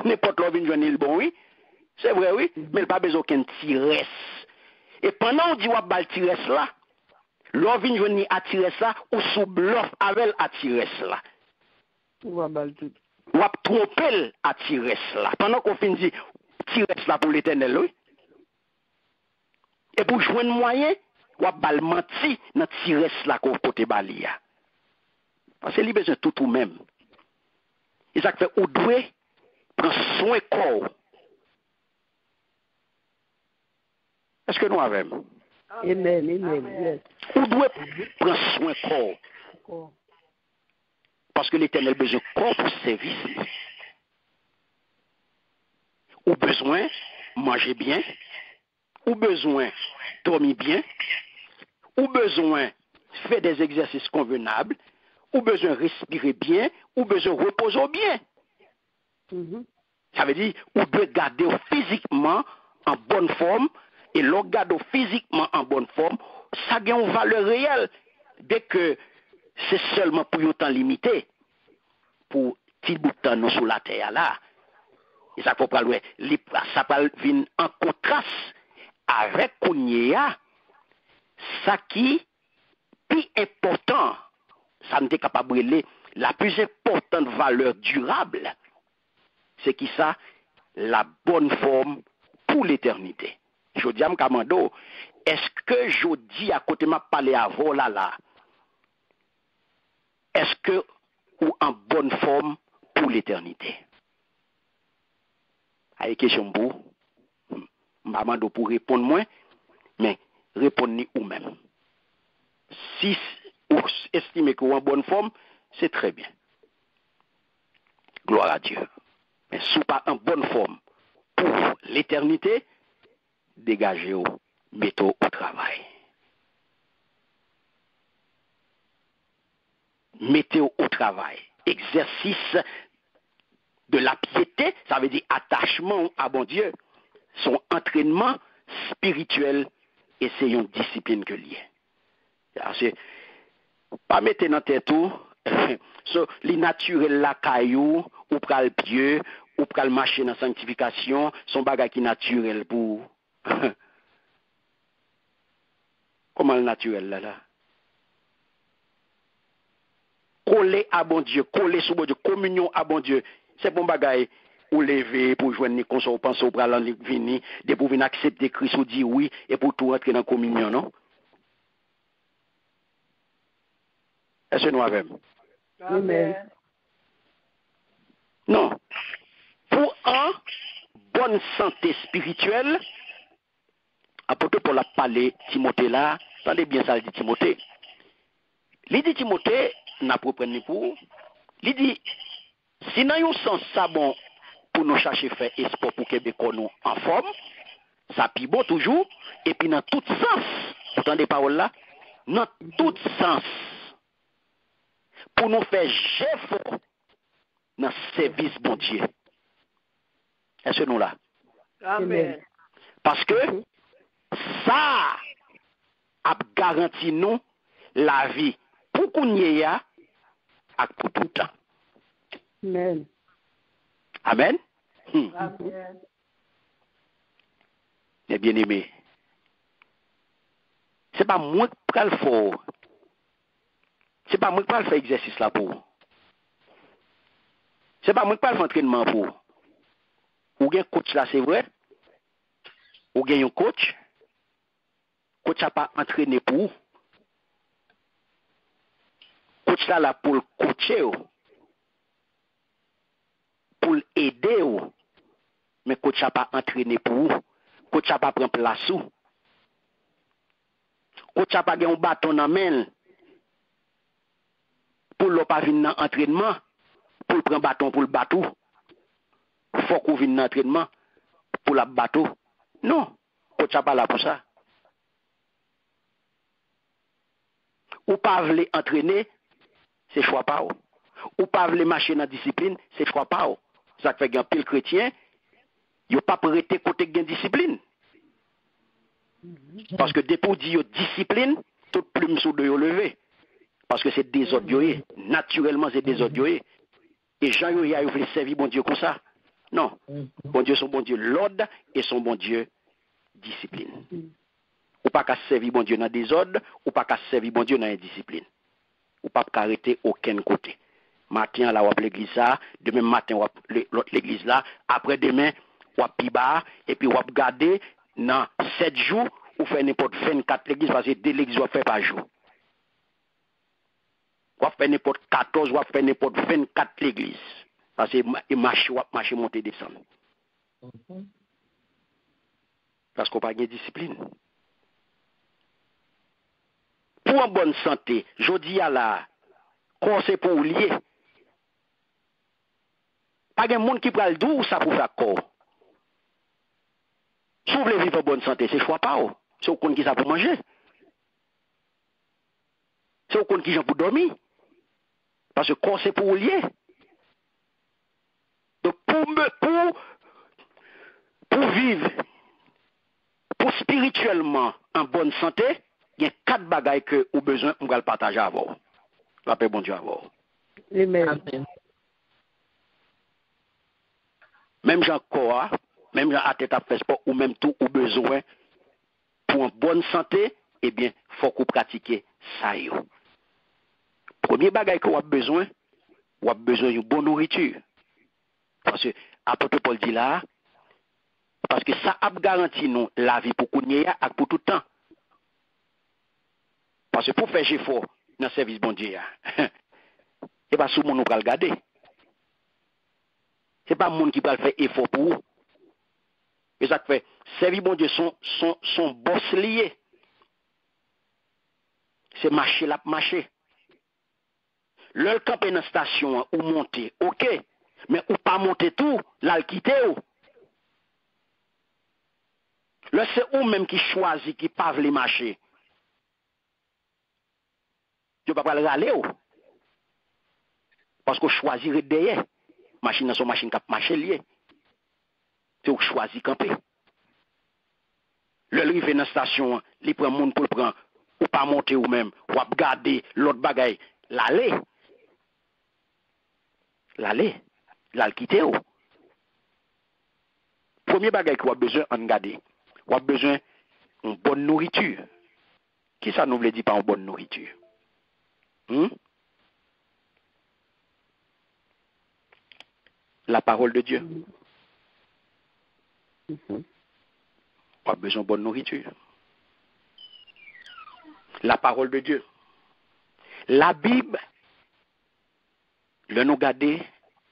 n'importe l'on vient joindre le bon, oui. C'est vrai, oui, mais il pas besoin d'aucun tiresse. Et pendant on dit ou bal tiresse là, l'on vient joindre à tiresse là, ou sous bluff avec à tiresse là. Ou à bal tout. Ou à tromper à tiresse là. Pendant qu'on finit dit tiresse là pour l'éternel, oui. Et pour joindre moyen, ou à bal menti dans tiresse là qu'on côté balia. Parce que il besoin tout ou même. Et ça fait ou doit prendre soin corps. Est-ce que nous avons? Amen. Yes. Ou doit prendre soin corps. Parce que l'éternel a besoin de corps pour service. Ou besoin manger bien. Ou besoin dormir bien. Ou besoin faire des exercices convenables. Ou besoin respirer bien. Ou besoin reposer bien. Ça veut dire, ou doit garder physiquement en bonne forme, et l'on garde physiquement en bonne forme, ça a une valeur réelle, dès que c'est seulement pour un temps limité, pour petit bout de temps nous sur la terre là. Et ça faut pas le ça va venir en contraste avec Kounia, ça qui plus important, ça n'est capable de brûler, la plus importante valeur durable, c'est qui ça? La bonne forme pour l'éternité. Je dis à Kamando, est-ce que je dis à côté m'a parlé avant là, est-ce que ou en bonne forme pour l'éternité? Avec question pour Mamando pour répondre moins, mais répondez ou même. Si vous estimez que vous en bonne forme, c'est très bien. Gloire à Dieu. Mais si vous pas en bonne forme pour l'éternité, dégagez-vous, mettez-vous au travail. Mettez-vous au travail. Exercice de la piété, ça veut dire attachement à bon Dieu, son entraînement spirituel et c'est une discipline que lié. C'est pas mettre dans tête tout, les naturels la caillou, ou pral pieux, ou pral marcher dans sanctification, son bagage qui naturel pour comment le naturel là? Coller à bon Dieu, coller sur bon Dieu, communion à bon Dieu. C'est bon bagage ou lever pour joindre les console, ou penser au bras l'en venir, de pour venir accepter Christ ou dire oui, et pour tout rentrer dans la communion, non? Est-ce que nous avons? Amen. Non. Pour une bonne santé spirituelle, apôtre Paul a parlé Timothée là, attendez bien ça, il dit Timothée. Il dit Timothée, n'a pas pris pour, il dit, si nous avons un sens ça bon, pour nous chercher faire espoir pour Québec nous en forme, ça pi bon toujours, et puis dans tout sens, vous entendez paroles là, dans tout sens, pour nous faire effort dans le service bon Dieu. Est-ce que nous là? Amen. Parce que ça a garanti nous la vie pour qu'on y ait à pour tout le temps. Amen. Amen. Amen. Mes bien-aimés, c'est pas moi qui prends le fort. C'est pas moi qui prends le faire exercice là pour. C'est pas moi qui prends le entraînement pour. Ou bien coach là, c'est vrai. Ou bien un coach. Coach n'a pas entraîné pour. Coach là pour le coacher, pour l'aider. Mais coach n'a pas entraîné pour. Coach n'a pas pris place. Coach n'a pas un bâton dans la main. Pour ne pas venir dans l'entraînement. Pour prendre bâton pour le bateau. Il faut qu'on vienne dans l'entraînement pour le bateau. Non, coach n'a pas là pour ça. Ou pas voulez entraîner, c'est choix pas. Ou pas voulez marcher dans la discipline, c'est choix pas. Ça fait qu'un pile chrétien, il n'a pas prêté côté de discipline. Parce que dès pour dire discipline, toute plume sous de lever. Parce que c'est désordre. Naturellement, c'est désordre. Et Jean Yoya, il veut servir bon Dieu comme ça. Non. Bon Dieu, son bon Dieu l'ordre et son bon Dieu discipline. Ou pas qu'à servir bon Dieu dans le désordre, ou pas qu'à servir bon Dieu dans l'indiscipline. Ou pas qu'à arrêter aucun côté. Matin, là, on va l'église là, demain matin, on va l'autre l'église là, après demain, on va pibar, et puis on va garder dans 7 jours, ou faire n'importe 24 l'église, parce que 2 l'église, on va faire par jour. On va faire n'importe 14, on va faire n'importe 24 l'église. Parce que il marche, monter, descendre. Parce qu'on n'a pas de discipline. Pour une bonne santé, je dis à la conseil pour lier. Pas de monde qui prend le dos ça pour faire corps. Si vous voulez vivre en bonne santé, c'est choix pas. C'est au compte qui ça pour manger. C'est au compte qui ça pour dormir. Parce que corps c'est pour lier. Donc pour vivre, pour spirituellement en bonne santé, il y a 4 bagailles que vous avez besoin de le partager avec vous. La paix, bon Dieu, avec vous. Amen. Même Jean Koa, même Jean Atet à faire sport, ou même tout, ou besoin pour une bonne santé, eh bien, il faut que vous pratiquiez ça. Premier bagage que vous avez besoin d'une bonne nourriture. Parce que, apôtre Paul dit là, parce que ça a garanti nous la vie pour qu'on y ait et pour tout le temps. Parce que pour faire effort dans le service bon Dieu, c'est pas tout le monde qui va le garder. C'est pas le monde qui va le faire effort pour vous. Et ça fait, service bon Dieu sont boss liés. C'est marcher la marcher. Le camper dans la station ou monter, ok. Mais ou pas monter tout, là le quitter ou. Là c'est ou même qui choisit, qui pas les marcher. Tu ne peux pas le râler ou. Parce qu'on choisit derrière. Machine dans son machine qui marcher lié. Tu choisis camper. Le rive dans la station, il prend monde pour le prendre, ou pas monter ou même, ou garder l'autre bagaille, l'aller, le quitter ou. Premier bagaille qu'on a besoin de garder, on a besoin d'une bonne nourriture. Qui ça nous veut dire par une bonne nourriture? La parole de Dieu. On a besoin de bonne nourriture. La parole de Dieu. La Bible, le nous garder,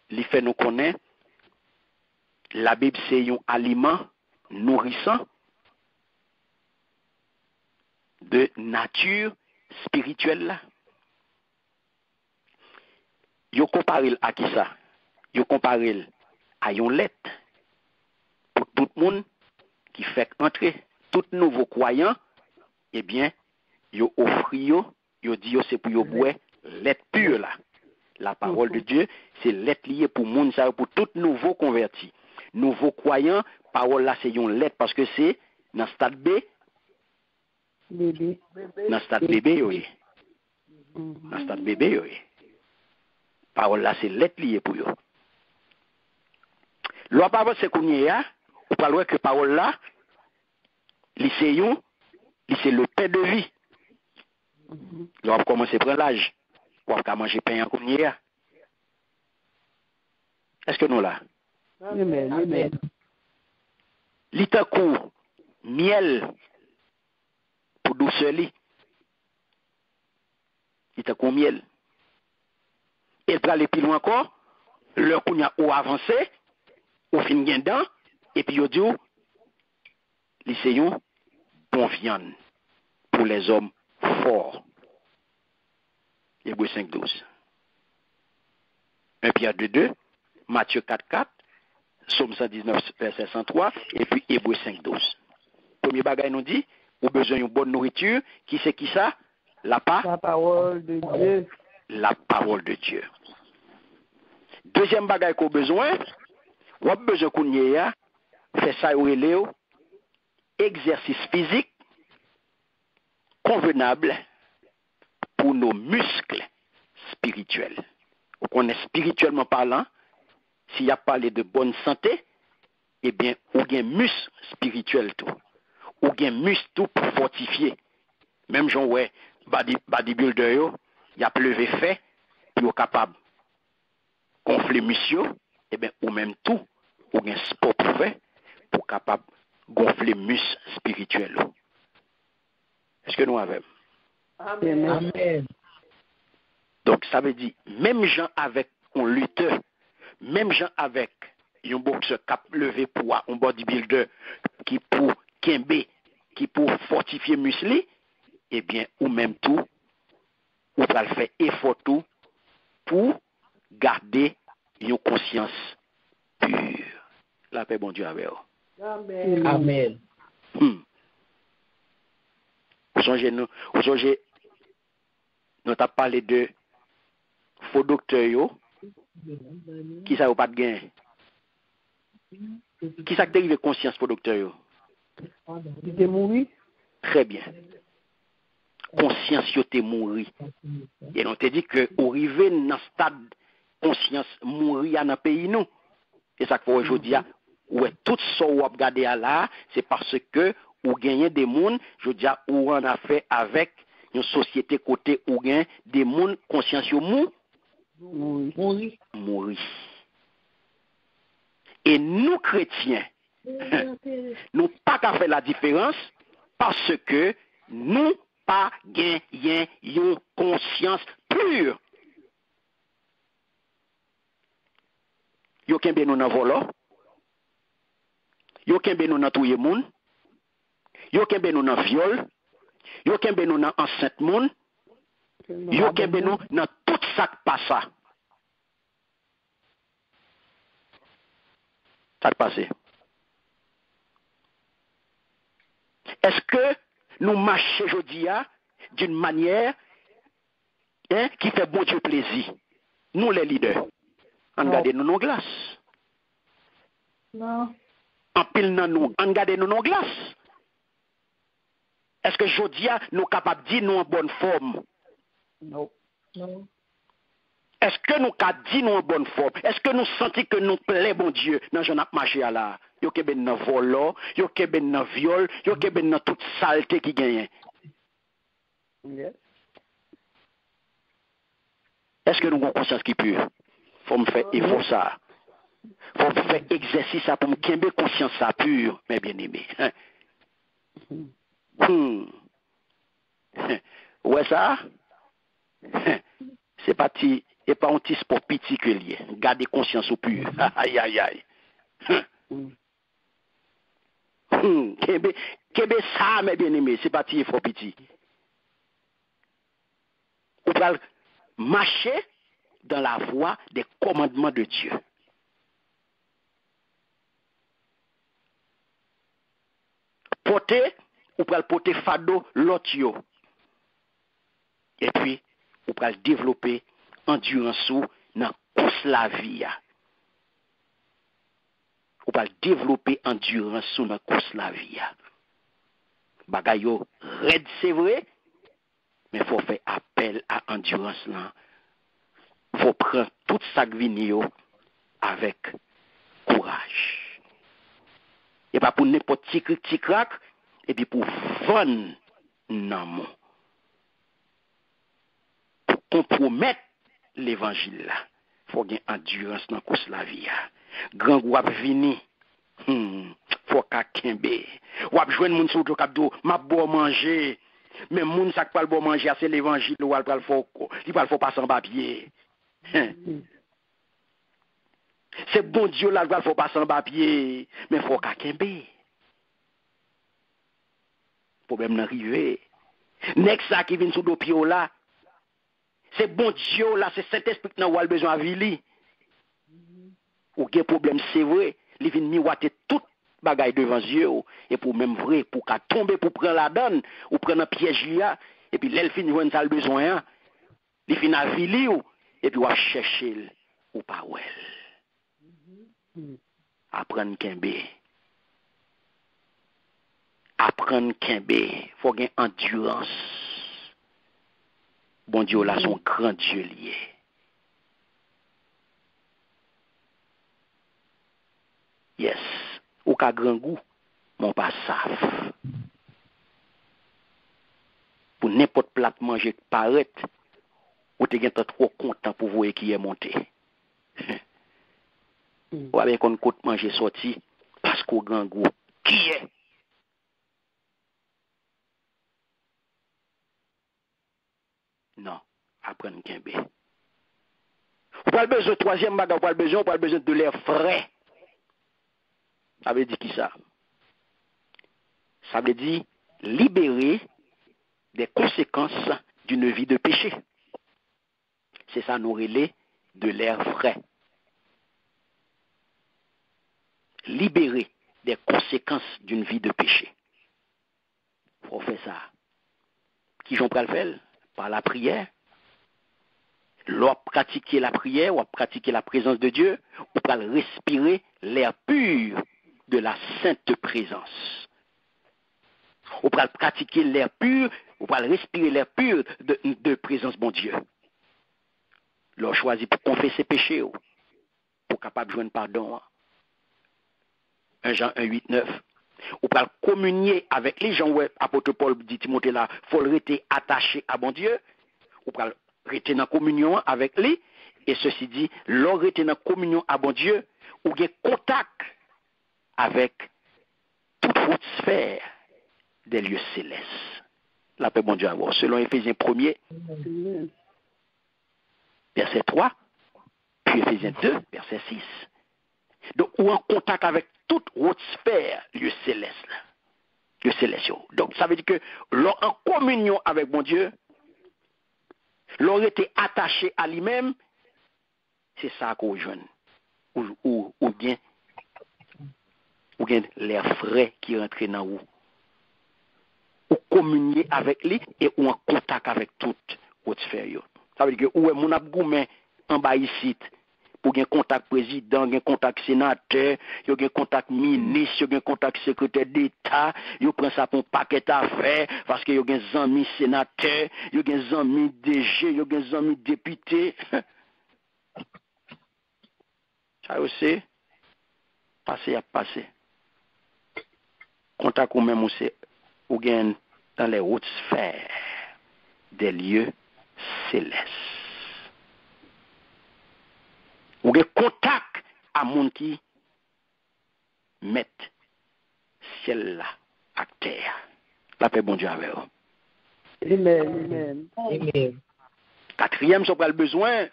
les fait nous connaître. La Bible, c'est un aliment nourrissant de nature spirituelle. Yo compare à qui ça? Yo compare à une lettre pour tout le monde qui fait entrer tout nouveau croyant, eh bien, yo offre yo dit c'est pour yo boire lettre pure là. La parole de Dieu, c'est lettre liée pour monde ça pour tout nouveau converti. Nouveau croyant, parole là c'est une lettre parce que c'est dans stade B. Bébé. Dans stade bébé yo. Dans stade bébé yo. Parole là c'est lettre liée pour yo. L'on parle c'est qu'on y a, on parle que parole là c'est le pain de vie. On va commencer à prendre l'âge. On va manger pain en combien. Est-ce que nous là? Amen. Amen. L'itakou, miel pour douceur li. L'itakou miel. Et pour aller plus loin encore, le qu'on a ou avancé, ou fin dedans, et puis on dit, l'essayons bon viande pour les hommes forts. Hébreux 5:12. 1 Pierre 2:2, Matthieu 4:4, Psaume 119, verset 103, et puis Hébreux 5:12. Premier bagage nous dit, ou besoin d'une bonne nourriture, qui c'est qui ça? La parole de Dieu. La parole de Dieu. Deuxième bagage qu'on a besoin, ou a besoin qu'on y a, fait ça ou exercice physique convenable pour nos muscles spirituels. On est spirituellement parlant, s'il y a parlé de bonne santé, eh bien, ou bien muscle spirituel tout. Ou bien muscle tout pour fortifier. Même genre, ouais, bodybuilder, il y a pleuvé fait, puis capable gonfler muscle, eh bien, ou même tout, ou bien sport pour faire, pour capable gonfler muscle spirituel. Est-ce que nous avons? Amen. Amen. Donc, ça veut dire, même gens avec un lutteur, même gens avec un boxeur qui a levé poids, un bodybuilder qui pour kembe, qui pour fortifier muscles, eh bien, ou même tout, ou va le faire effort tout pour garder une conscience pure. La paix, bon Dieu, avec vous. Amen. Amen. Vous songez, nous avons parlé de faux docteurs, qui ça ou pas de gain? Qui ça dérive conscience pour docteur? Il est mort. Très bien. Conscience yote mouri. Et on te dit que arrivé dans stade conscience mourir dans pays nous. Et ça que aujourd'hui ouais tout ça ou regarder là, c'est parce que ou gagner des monde, je dis ou en affaire avec une société côté ou gagne des monde conscience yo mourir. Et nous chrétiens nous pas qu'à faire la différence parce que nous pas gagner une conscience pure. Yo kembe nou nan volo, yo kembe nou nan touye moun, yo kembe nou nan viol, yo kembe nou nan enceinte moun, yo kembe nou nan tout ça qui passe ça. Ça te passe. Est-ce que nous marchons aujourd'hui d'une manière qui fait bon Dieu plaisir? Nous les leaders. On garde nous nos glaces. Non. En pile nan nous, on garde nous nos glaces. Est-ce que aujourd'hui nous capables de dire nous en bonne forme? Non. Est-ce que nous capables de dire nous en bonne forme? Est-ce que nous sentons que nous plaît bon Dieu dans jeune marché à là? Yo kebe nan volo, yo kebe nan viol, yo kebe nan toute saleté qui gagne. Yes. Est-ce que nous avons conscience qui pure? Faut me faire effort ça. Faut me faire exercice ça pour me kembe conscience ça pure, mes bien-aimés. Ouais ça? C'est pas un petit sport particulier. Gardez conscience au pur. Aïe aïe aïe. Kembe ça mes bien-aimés, c'est pas petit effort petit. On va marcher dans la voie des commandements de Dieu. Porter, ou pour porter fado l'autre yo. Et puis, ou pour développer endurance ou dans course la vie. Ou pour développer endurance ou dans course la vie. Bagay yo red c'est vrai, mais faut faire appel à endurance là. Faut prendre toute sa vie avec courage. Et pas pour n'importe petit crack, et puis pour vendre non. Pour compromettre l'évangile là. Faut gagner endurance dans course la vie. Grand groupe vini. Faut ka kembe. Ou ap joindre moun sou kap do m'a bon manger. Mais moun sak pa bon manger c'est l'évangile ou al pral faut passer en papier. C'est bon Dieu là, il faut passer en papier, mais il faut qu'à kembe. Problème n'arrive. Next ça qui vient sous le pied là, c'est bon Dieu là, c'est cet esprit qui n'a besoin à vili. Ou quel problème c'est vrai, il vient miroiter tout bagaille devant Dieu et pour même vrai pour qu'à tomber pour prendre la donne ou prendre un piège là et puis l'elfin joine ça le besoin, il vient à vili et puis va chercher ou pas ouais. Apprendre kembe. Apprendre kembe. Faut gagner endurance. Bon Dieu là son grand Dieu lié. Yes. Ou ka grand goût, mon pas saf. Pour n'importe plat manger paraît, ou te gen trop content pour voir qui est monté. Ou avec un côte manger sorti parce qu'au grand goût qui est non apprendre kembe ou pas besoin de troisième bagage ou pas besoin de l'air frais. Ça veut dire qui ça veut dire libérer des conséquences d'une vie de péché. C'est ça nous relais de l'air frais. Libérer des conséquences d'une vie de péché. Faut faire ça. Qui j'en pral faire? Par la prière. L'on pratiquer la prière, ou pratiquer la présence de Dieu, ou pour respirer l'air pur de la sainte présence. Ou pour pratiquer l'air pur, ou pour respirer l'air pur de présence bon Dieu. L'on choisit pour confesser péché, pour capable de joindre pardon. 1 Jean 1, 8, 9. Ou pour communier avec les gens, ouais, apôtre Paul dit Timothée là, il faut rester attaché à bon Dieu, ou pour rester en communion avec lui, et ceci dit, l'on rester en communion à bon Dieu, ou bien contact avec toute haute sphère des lieux célestes. La paix bon Dieu avoir. Selon Éphésiens 1er, verset 3, puis Éphésiens 2, verset 6. Donc, ou en contact avec toute haute sphère, lieu céleste. Lieu céleste. Donc, ça veut dire que l'on en communion avec mon Dieu, l'on était attaché à lui-même, c'est ça qu'on rejoint. Ou bien l'air frais qui rentre dans vous. Ou communier avec lui et ou en contact avec toute haute sphère. Ça veut dire que ou mon abgoumen en bas ici, pour un contact président, un contact sénateur, un contact ministre, un contact secrétaire d'État, il prend ça pour un paquet d'affaires, parce qu'il y a des amis sénateurs, il y a des amis DG, il y a des amis députés. Ça aussi, passé à passer. Contact ou même ou gain dans les hautes sphères des lieux célestes. Ou gen contact à moun qui met ciel là à terre. La paix bon Dieu avec vous. Amen. Amen. Quatrième, si vous avez besoin,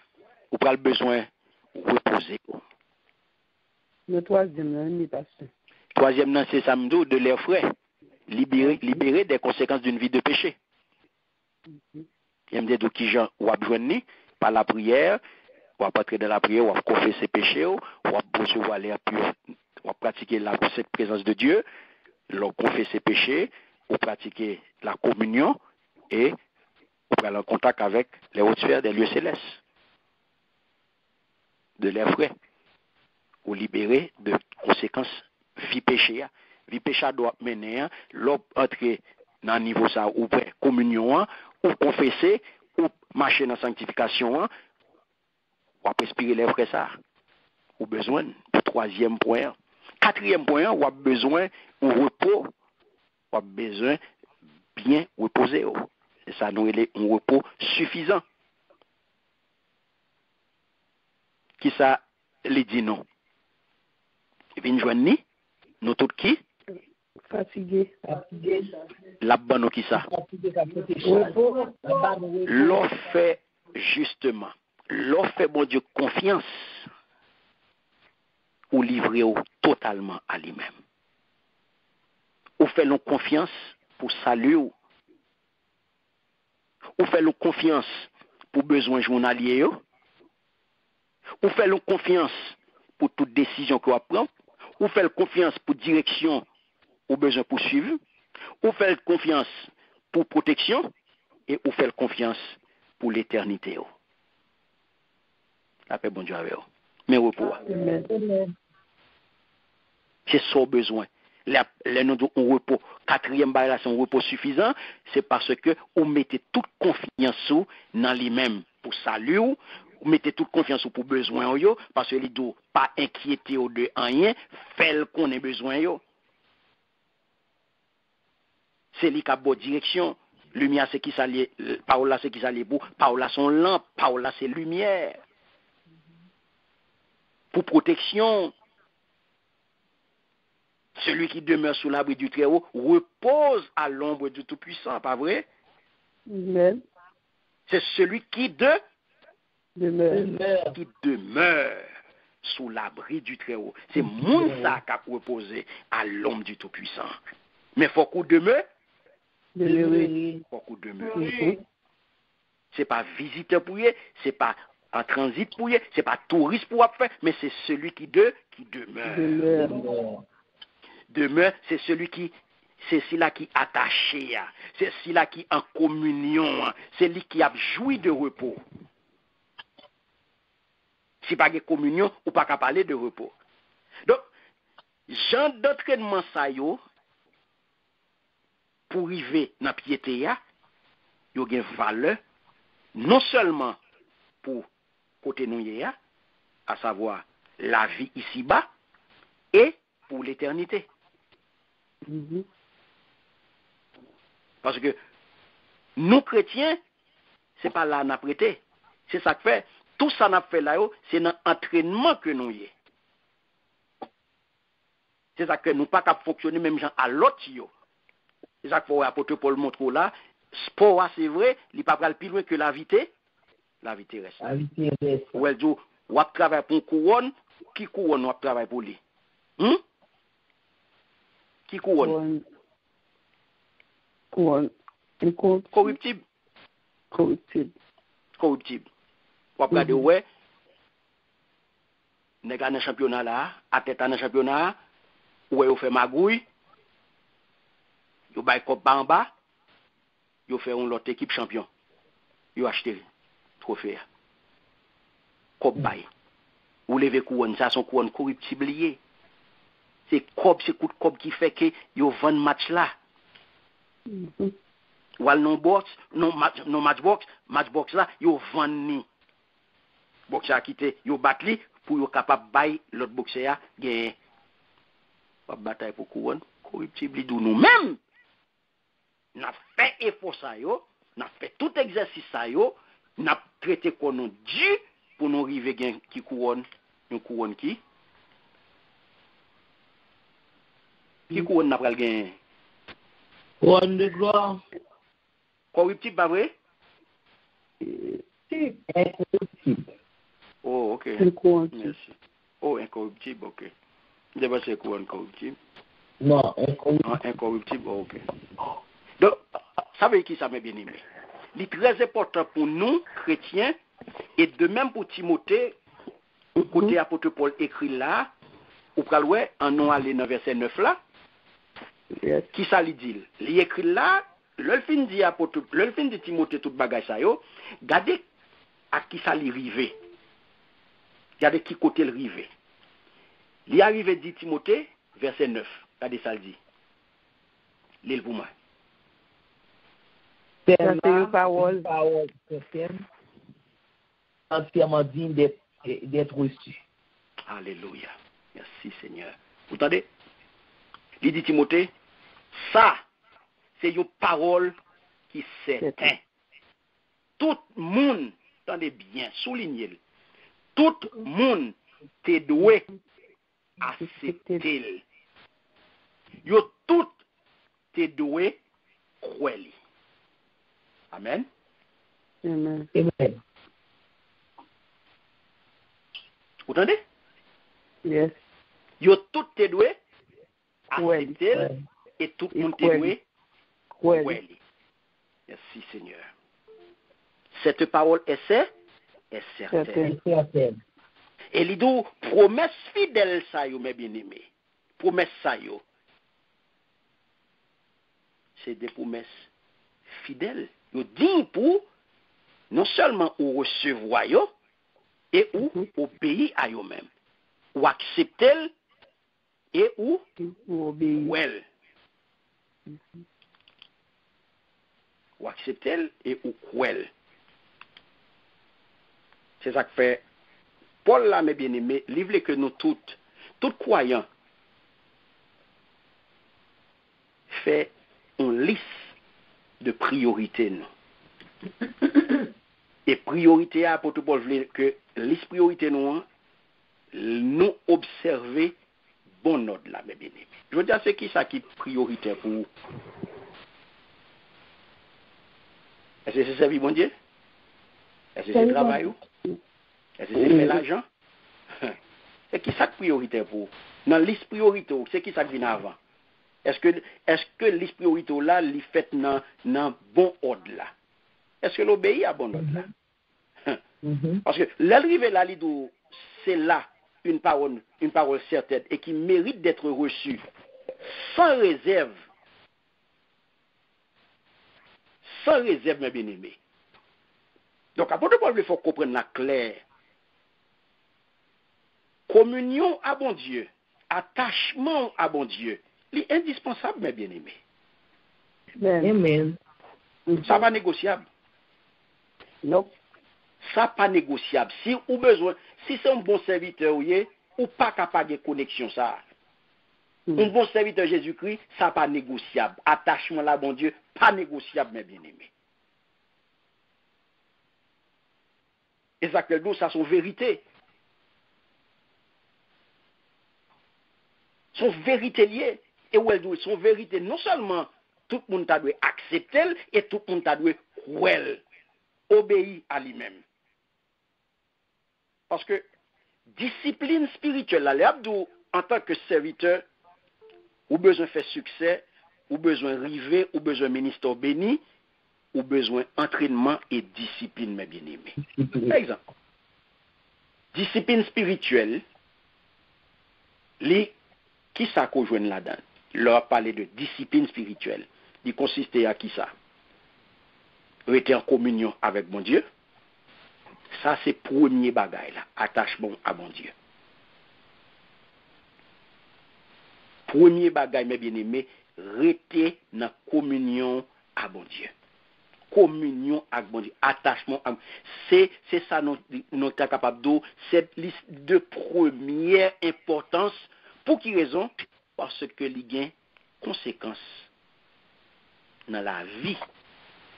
vous avez besoin de reposer. Le troisième, pasteur. Troisième, c'est samedi de l'air frais. Libérer des conséquences d'une vie de péché. Il me dit de qui gens ou besoin par la prière. On va entrer dans la prière, on va confesser ses péchés, on va recevoir l'air pur, on va pratiquer cette présence de Dieu, on confesser ses péchés, on va pratiquer la communion et on va aller en contact avec les hautes sphères des lieux célestes, de l'air frais, ou libérer de conséquences vie péché. Vie péché doit mener, l'on entrer dans le niveau ça, ou communion, ou confesser, ou marcher dans la sanctification, ou à respirer les vrais ça. Ou besoin pour troisième point. Quatrième point, ou a besoin de repos. Ou a besoin bien reposer. C'est ça, nous avons un repos suffisant. Qui ça, les dit non? Vin joindre nous tous qui? Fatigué. La bonne qui ça? L'on fait justement. L'on fait, bon Dieu, confiance ou livrer totalement à lui-même. Ou fait nous confiance pour salut ou fait nous confiance pour besoin journalier ou fait nous confiance pour toute décision qu'on prend ou fait confiance pour direction ou besoin pour suivre ou fait confiance pour protection et ou fait confiance pour l'éternité. La paix, bon Dieu, avec vous. Mais repos. C'est son besoin. Les nous un repos. Quatrième bail là, c'est un repos suffisant. C'est parce que vous mettez toute confiance dans lui-même pour salut. Vous mettez toute confiance pour besoin. Parce que les deux, pas inquiéter de rien. Fait qu'on ait besoin. C'est lui qui a bonne direction. Lumière, c'est qui s'allie. Parole là, c'est qui s'allie pour. Parole là, son lampe. Parole là, c'est lumière. Pour protection, celui qui demeure sous l'abri du Très-Haut repose à l'ombre du Tout-Puissant, pas vrai? Amen. C'est celui qui demeure sous l'abri du Très-Haut. C'est mon ça qui a reposé à l'ombre du Tout-Puissant. Mais il faut qu'on demeure. Faut qu'on demeure. C'est pas visiteur pour y, c'est pas en transit pour y, c'est pas touriste pour faire, mais c'est celui qui demeure. Demeure, c'est celui qui, c'est celui-là qui est attaché, c'est celui-là qui est en communion, c'est lui qui a joui de repos. Si pas de communion, ou pas qu'à parler de repos. Donc, genre d'entraînement ça yo, pour arriver dans piété ya, yo gen valeur, non seulement pour côté nou ya, à savoir la vie ici-bas, et pour l'éternité. Parce que nous chrétiens, c'est pas là n'a prêté. C'est ça que fait. Tout ça n'a fait là, c'est dans l'entraînement que nous y est. C'est ça que nous pas capable fonctionner même gens à l'autre. C'est ça que faut apporter Paul montre là. Sport c'est vrai, il pas pral plus loin que la vérité. La vérité reste. La vérité reste. Ou elle dit ou a travailler pour couronne, qui couronne ou travaille pour lui. Qui couronne? Couronne. Corruptible. Corruptible. Ou regarder ouais. Nèg dans championnat là, à tête dans championnat, ouais ou fait magouille. Yo bay coupe en bas. Yo fait une autre équipe champion. Yo acheté trophée. Coupe bay. Ou lever couronne, ça son couronne corruptible lié. C'est coup de cob qui fait que yo vend match là. Ou al non box, non match box là, yo vend ni. Boxer a quitté, yo bat li pour yo capable bay l'autre boxer a gagner. Pas bataille pour couronne, corruptible dou nous même. N'a fait effort ça yo, n'a fait tout exercice ça yo, n'a traité qu'on nous Dieu pour nous arriver gain qui couronne, une couronne qui couronne n'a pral gain. Couronne de gloire. Corruptible pas vrai? Incorruptible. Oh, OK. Merci. Oh, incorruptible, OK. D'abord, c'est couronne corruptible. Non, incorruptible. Incorruptible, OK. Donc, ça veut dire qui ça, mes bien-aimés? Il est très important pour nous, chrétiens, et de même pour Timothée, côté apôtre Paul écrit là, ou praloué, en nous aller dans verset 9 là, qui ça lui dit? Il écrit là, le fin dit Timothée tout bagage ça yo, gardez à qui ça lui rivé. Regardez qui côté le rivé. Il est arrivé dit Timothée, verset 9. Regardez ça le dit. L'île pour moi. C'est une parole chrétienne, entièrement digne d'être reçue. Alléluia. Merci Seigneur. Vous entendez? Il dit Timothée, ça, c'est une parole qui s'éteint. Tout le monde, attendez bien, soulignez-le. Tout le monde te doué accepter. Yo tout te doué croire. Amen. Amen. Amen. Vous entendez? Yes. Yo tout te doué accepter et tout le monde te doué croire. Merci Seigneur. Cette parole est certaine. Et il dit promesse fidèle ça yo mes bien-aimés. Promesse ça yo. C'est des promesses fidèles. Yo dit pour non seulement ou recevoir yo et ou obéir à yo même. Ou accepter et ou obéir. well. Ou accepter et ou well. C'est ça que fait Paul là, mes bien-aimés, livre que nous tous croyants, fait une liste de priorités. Nous. Et priorité à pour tout Paul veut que liste priorité nous observer bon ordre là, mes bien-aimés. Je veux dire, c'est qui ça qui est prioritaire pour vous? Est-ce que c'est servir mon Dieu? Est-ce que c'est le travail? Est-ce que c'est faire l'argent? C'est qui ça priorité pour? Dans la liste priorité, c'est qui ça qui vient avant? Est-ce que la liste priorité là, elle fait dans bon ordre là? Est-ce que l'obéit à bon ordre là? Parce que l'arrivée là, c'est là une parole certaine et qui mérite d'être reçue sans réserve. Sans réserve, mes bien-aimés. Donc, apôtre Paul, il faut comprendre la claire. communion à bon Dieu, attachement à bon Dieu, c'est indispensable, mes bien-aimés. Amen. Ça pas négociable. Non. Ça pas négociable. Si ou besoin, si c'est un bon serviteur ou pas capable de connexion ça. Un bon serviteur Jésus-Christ, ça pas négociable. Attachement à bon Dieu, pas négociable, mes bien-aimés. Exactement, ça sont vérité. Son vérité liée. Et où elle doit, son vérité, non seulement tout le monde doit accepter, et tout le monde doit croire, obéir à lui-même. Parce que discipline spirituelle, là, en tant que serviteur, ou besoin de faire succès, ou besoin de river, ou besoin de ministère béni, ou besoin d'entraînement et discipline, mes bien-aimés. Par exemple, discipline spirituelle, qui ça qu'on joue là-dedans? Leur parler de discipline spirituelle. Il consistait à qui ça? Rester en communion avec mon Dieu. Ça, c'est premier bagage là. Attachement à mon Dieu. Premier bagage, mes bien-aimés, rester dans communion à mon Dieu. Communion avec mon Dieu. Attachement à c'est ça nous sommes capables de. C'est liste de première importance. Pour qui raison? Parce que il y a conséquences dans la vie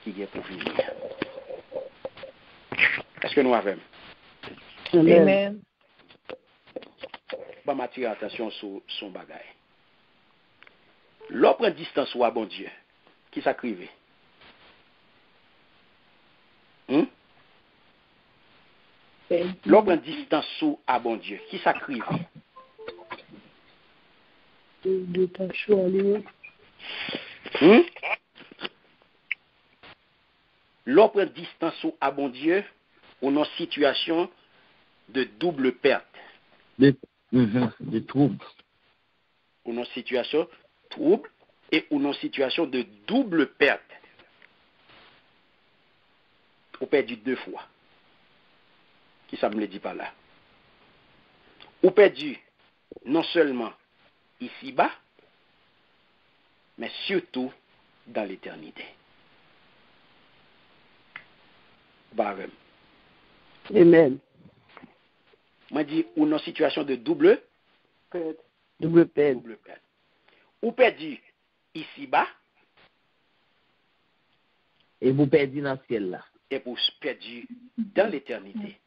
qui est pour venir. Est-ce que nous avons? Amen. Bah, m'attirer attention sur son bagage. L'on prend distance à bon Dieu. Qui s'acrive? L'on prend distance à bon Dieu. Qui s'acrive? L'on prend distance à bon Dieu ou dans situation de double perte. De trouble. Ou dans situation trouble et ou dans situation de double perte. Ou perdu 2 fois. Qui ça me le dit pas là? Ou perdu non seulement ici-bas, mais surtout dans l'éternité. Barem. Amen. Moi dis ou dans situation de double peine. Double peine. Ou perdu ici-bas. Et vous perdez dans le ciel là. Et vous perdu dans l'éternité.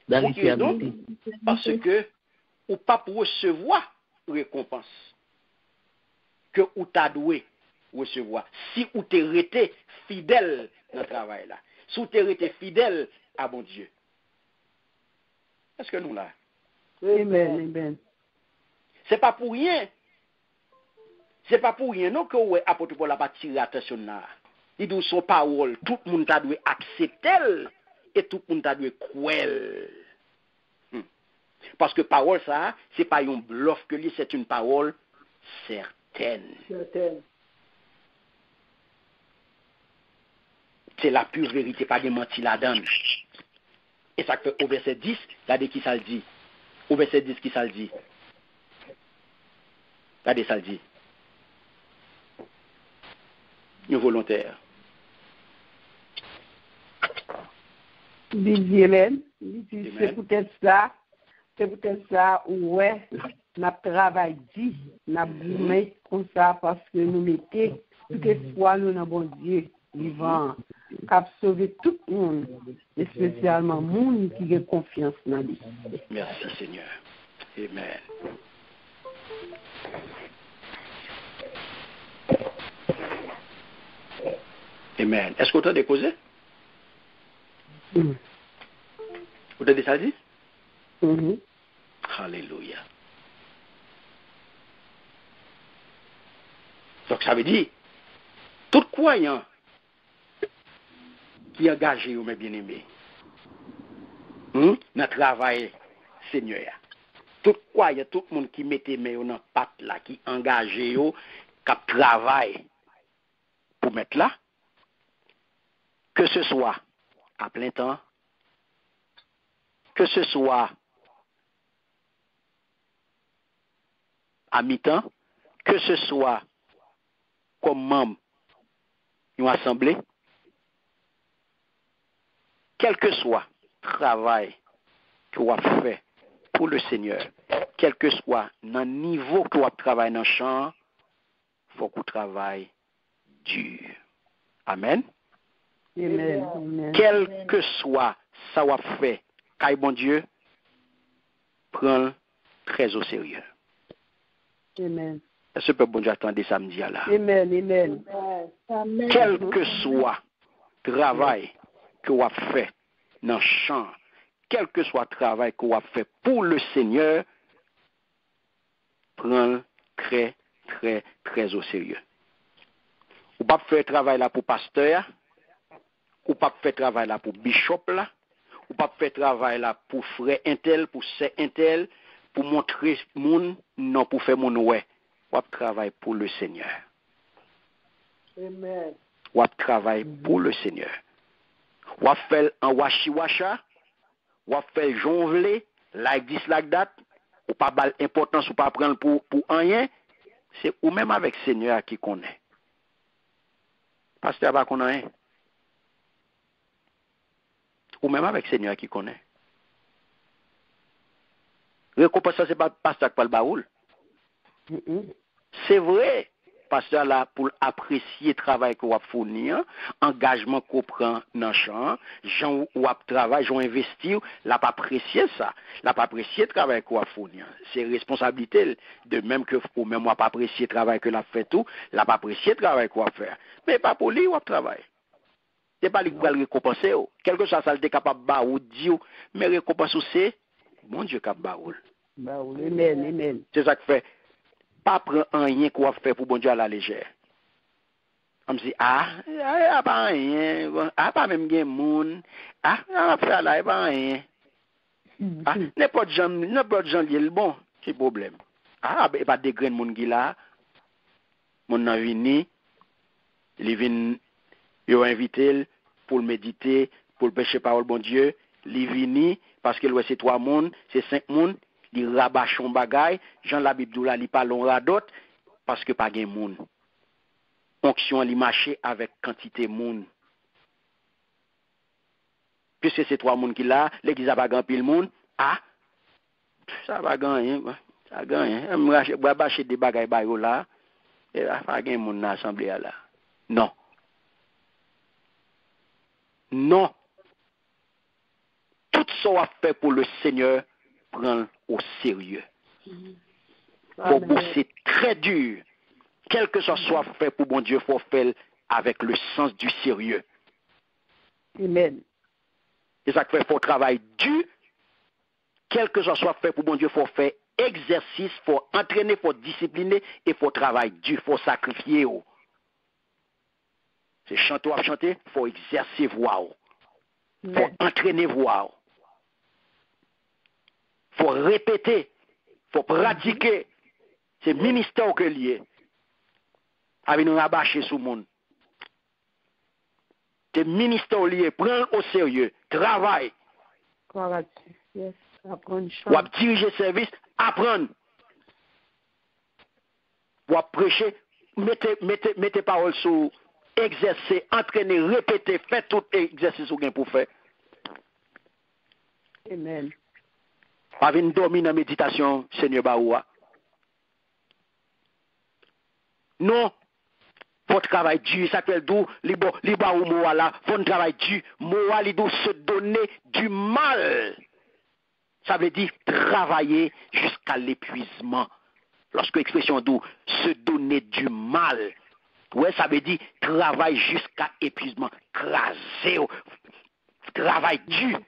Dans l'éternité. Parce que ou pas pour recevoir récompense que ou t'a doué recevoir. Si ou t'es resté fidèle dans le travail là. Si ou t'es resté fidèle à bon Dieu. Est-ce que nous là? Amen. Amen. C'est pas pour rien. C'est pas pour rien non que ouais apôtre Paul a pas tiré attention là. Il dit son parole, tout le monde t'a dû accepter et tout le monde t'a dû croire. Parce que parole ça, c'est pas un bluff que lui, c'est une parole certaine. C'est la pure vérité, pas de menti là-dedans. Et ça fait au verset 10, regardez qui ça le dit. Au verset 10, qui ça le dit. Regardez ça le dit. Un volontaire. Hélène, c'est peut-être ça, ouais, notre travail dit, notre boumé comme ça parce que nous mettons toute espoir nous dans bon Dieu, vivant, qui a sauvé tout le monde, et spécialement le monde qui a confiance dans lui. Merci Seigneur. Amen. Amen. Est-ce que vous avez causé? Vous avez ça dit? Alléluia. Donc ça veut dire, tout croyant qui est engagé, mes bien-aimés, dans le travail, Seigneur, tout croyant, tout le monde qui mettait main dans la patte là, qui est engagé, qui travaille pour mettre là, que ce soit à plein temps, que ce soit à mi-temps, que ce soit comme membre d'une assemblée, quel que soit le travail que vous avez fait pour le Seigneur, quel que soit le niveau que vous travaillez dans le champ, il faut que vous travaillez dur. Amen. Amen. Quel que soit ça vous fait, car bon Dieu, prend très au sérieux. Amen. Est-ce que bon Dieu attendait samedi là? Amen. Quel que soit le travail que vous avez fait dans le champ, quel que soit le travail que vous avez fait pour le Seigneur, prend très, très, très au sérieux. Ou pas faire travail là pour pasteur, ou pas faire travail là pour bishop là, ou pas faire travail là pour frère intel, pour sœur intel, pour montrer moun, non pour faire moun ouais. Ou travail pour le Seigneur. Amen. Ou travail pour le Seigneur. Ou faire en washi-washa, ou faire jonvler, like this, like that, ou pas bal importance, ou pas prendre pour rien, c'est ou même avec le Seigneur qui connaît. Pasteur pas connaît. Ou même avec le Seigneur qui connaît. Récompense, c'est pas pasteur qui parle baoul. C'est vrai, pasteur là, pour apprécier le travail qu'on a fourni, engagement qu'on prend dans le champ, gens ou a travail, gens investir, l'a pas apprécié ça, l'a pas apprécié le travail qu'on a fourni. C'est responsabilité, de même que ou même moi pas apprécier le travail que l'a fait tout, l'a pas apprécié le travail qu'on a fait. Mais pas pour lui ou a travail. C'est pas lui qui va le récompenser. Quelque chose ça le capable ba ou dire, mais récompense c'est mon Dieu capable baoul. Amen. C'est ça que fait. Pas prendre rien qu'on va faire pour bon Dieu à la légère. On me dit, pas rien, pas même gen moun, on va faire là, pas rien. N'importe gens lié le bon, c'est problème. Pas de grain moun qui là, moun nan vini, li vin, yo invité pour le méditer, pour le pécher parole bon Dieu, li vini, parce que c'est 3 moun, c'est 5 moun, li rabachon bagay, Jean la Bible là li parlon radot parce que pas gen moun. Onction li marché avec quantité moun. Puisque c'est 3 moun qui là, l'église a pas grand pile moun, ça va gagner, ça gagne. On rabacher des bagay ba yo là, et pas gen moun dans l'assemblée là. Non. Non. Tout ça a fait pour le Seigneur prendre au sérieux. Pour vous, c'est très dur. Quel que soit fait pour bon Dieu, il faut faire avec le sens du sérieux. Amen. Et ça fait faut travail dur. Quel que soit fait pour bon Dieu, il faut faire exercice, il faut entraîner, il faut discipliner et il faut travailler dur, il faut sacrifier. C'est chanter à chanter, il faut exercer voix. Il faut entraîner voix. Il faut répéter, il faut pratiquer. C'est ministère que lié. Avec nous rabâcher sous le monde. C'est ministère lié. Prends au sérieux. Travail. Yes. Apprendre. Ou à diriger service. Apprendre. Ou à prêcher. Mettez parole sur exercer, entraîner, répéter, faire tout exercice ou bien pour faire. Amen. Pas venir dormir dans la méditation, Seigneur Baoua. Non. Faut travail dur, ça fait d'où, liba ou moa là, faut travail dur, moa li doit se donner du mal. Ça veut dire travailler jusqu'à l'épuisement. Lorsque l'expression d'où, se donner du mal. Ouais, ça veut dire travail jusqu'à épuisement, craser, travail dur.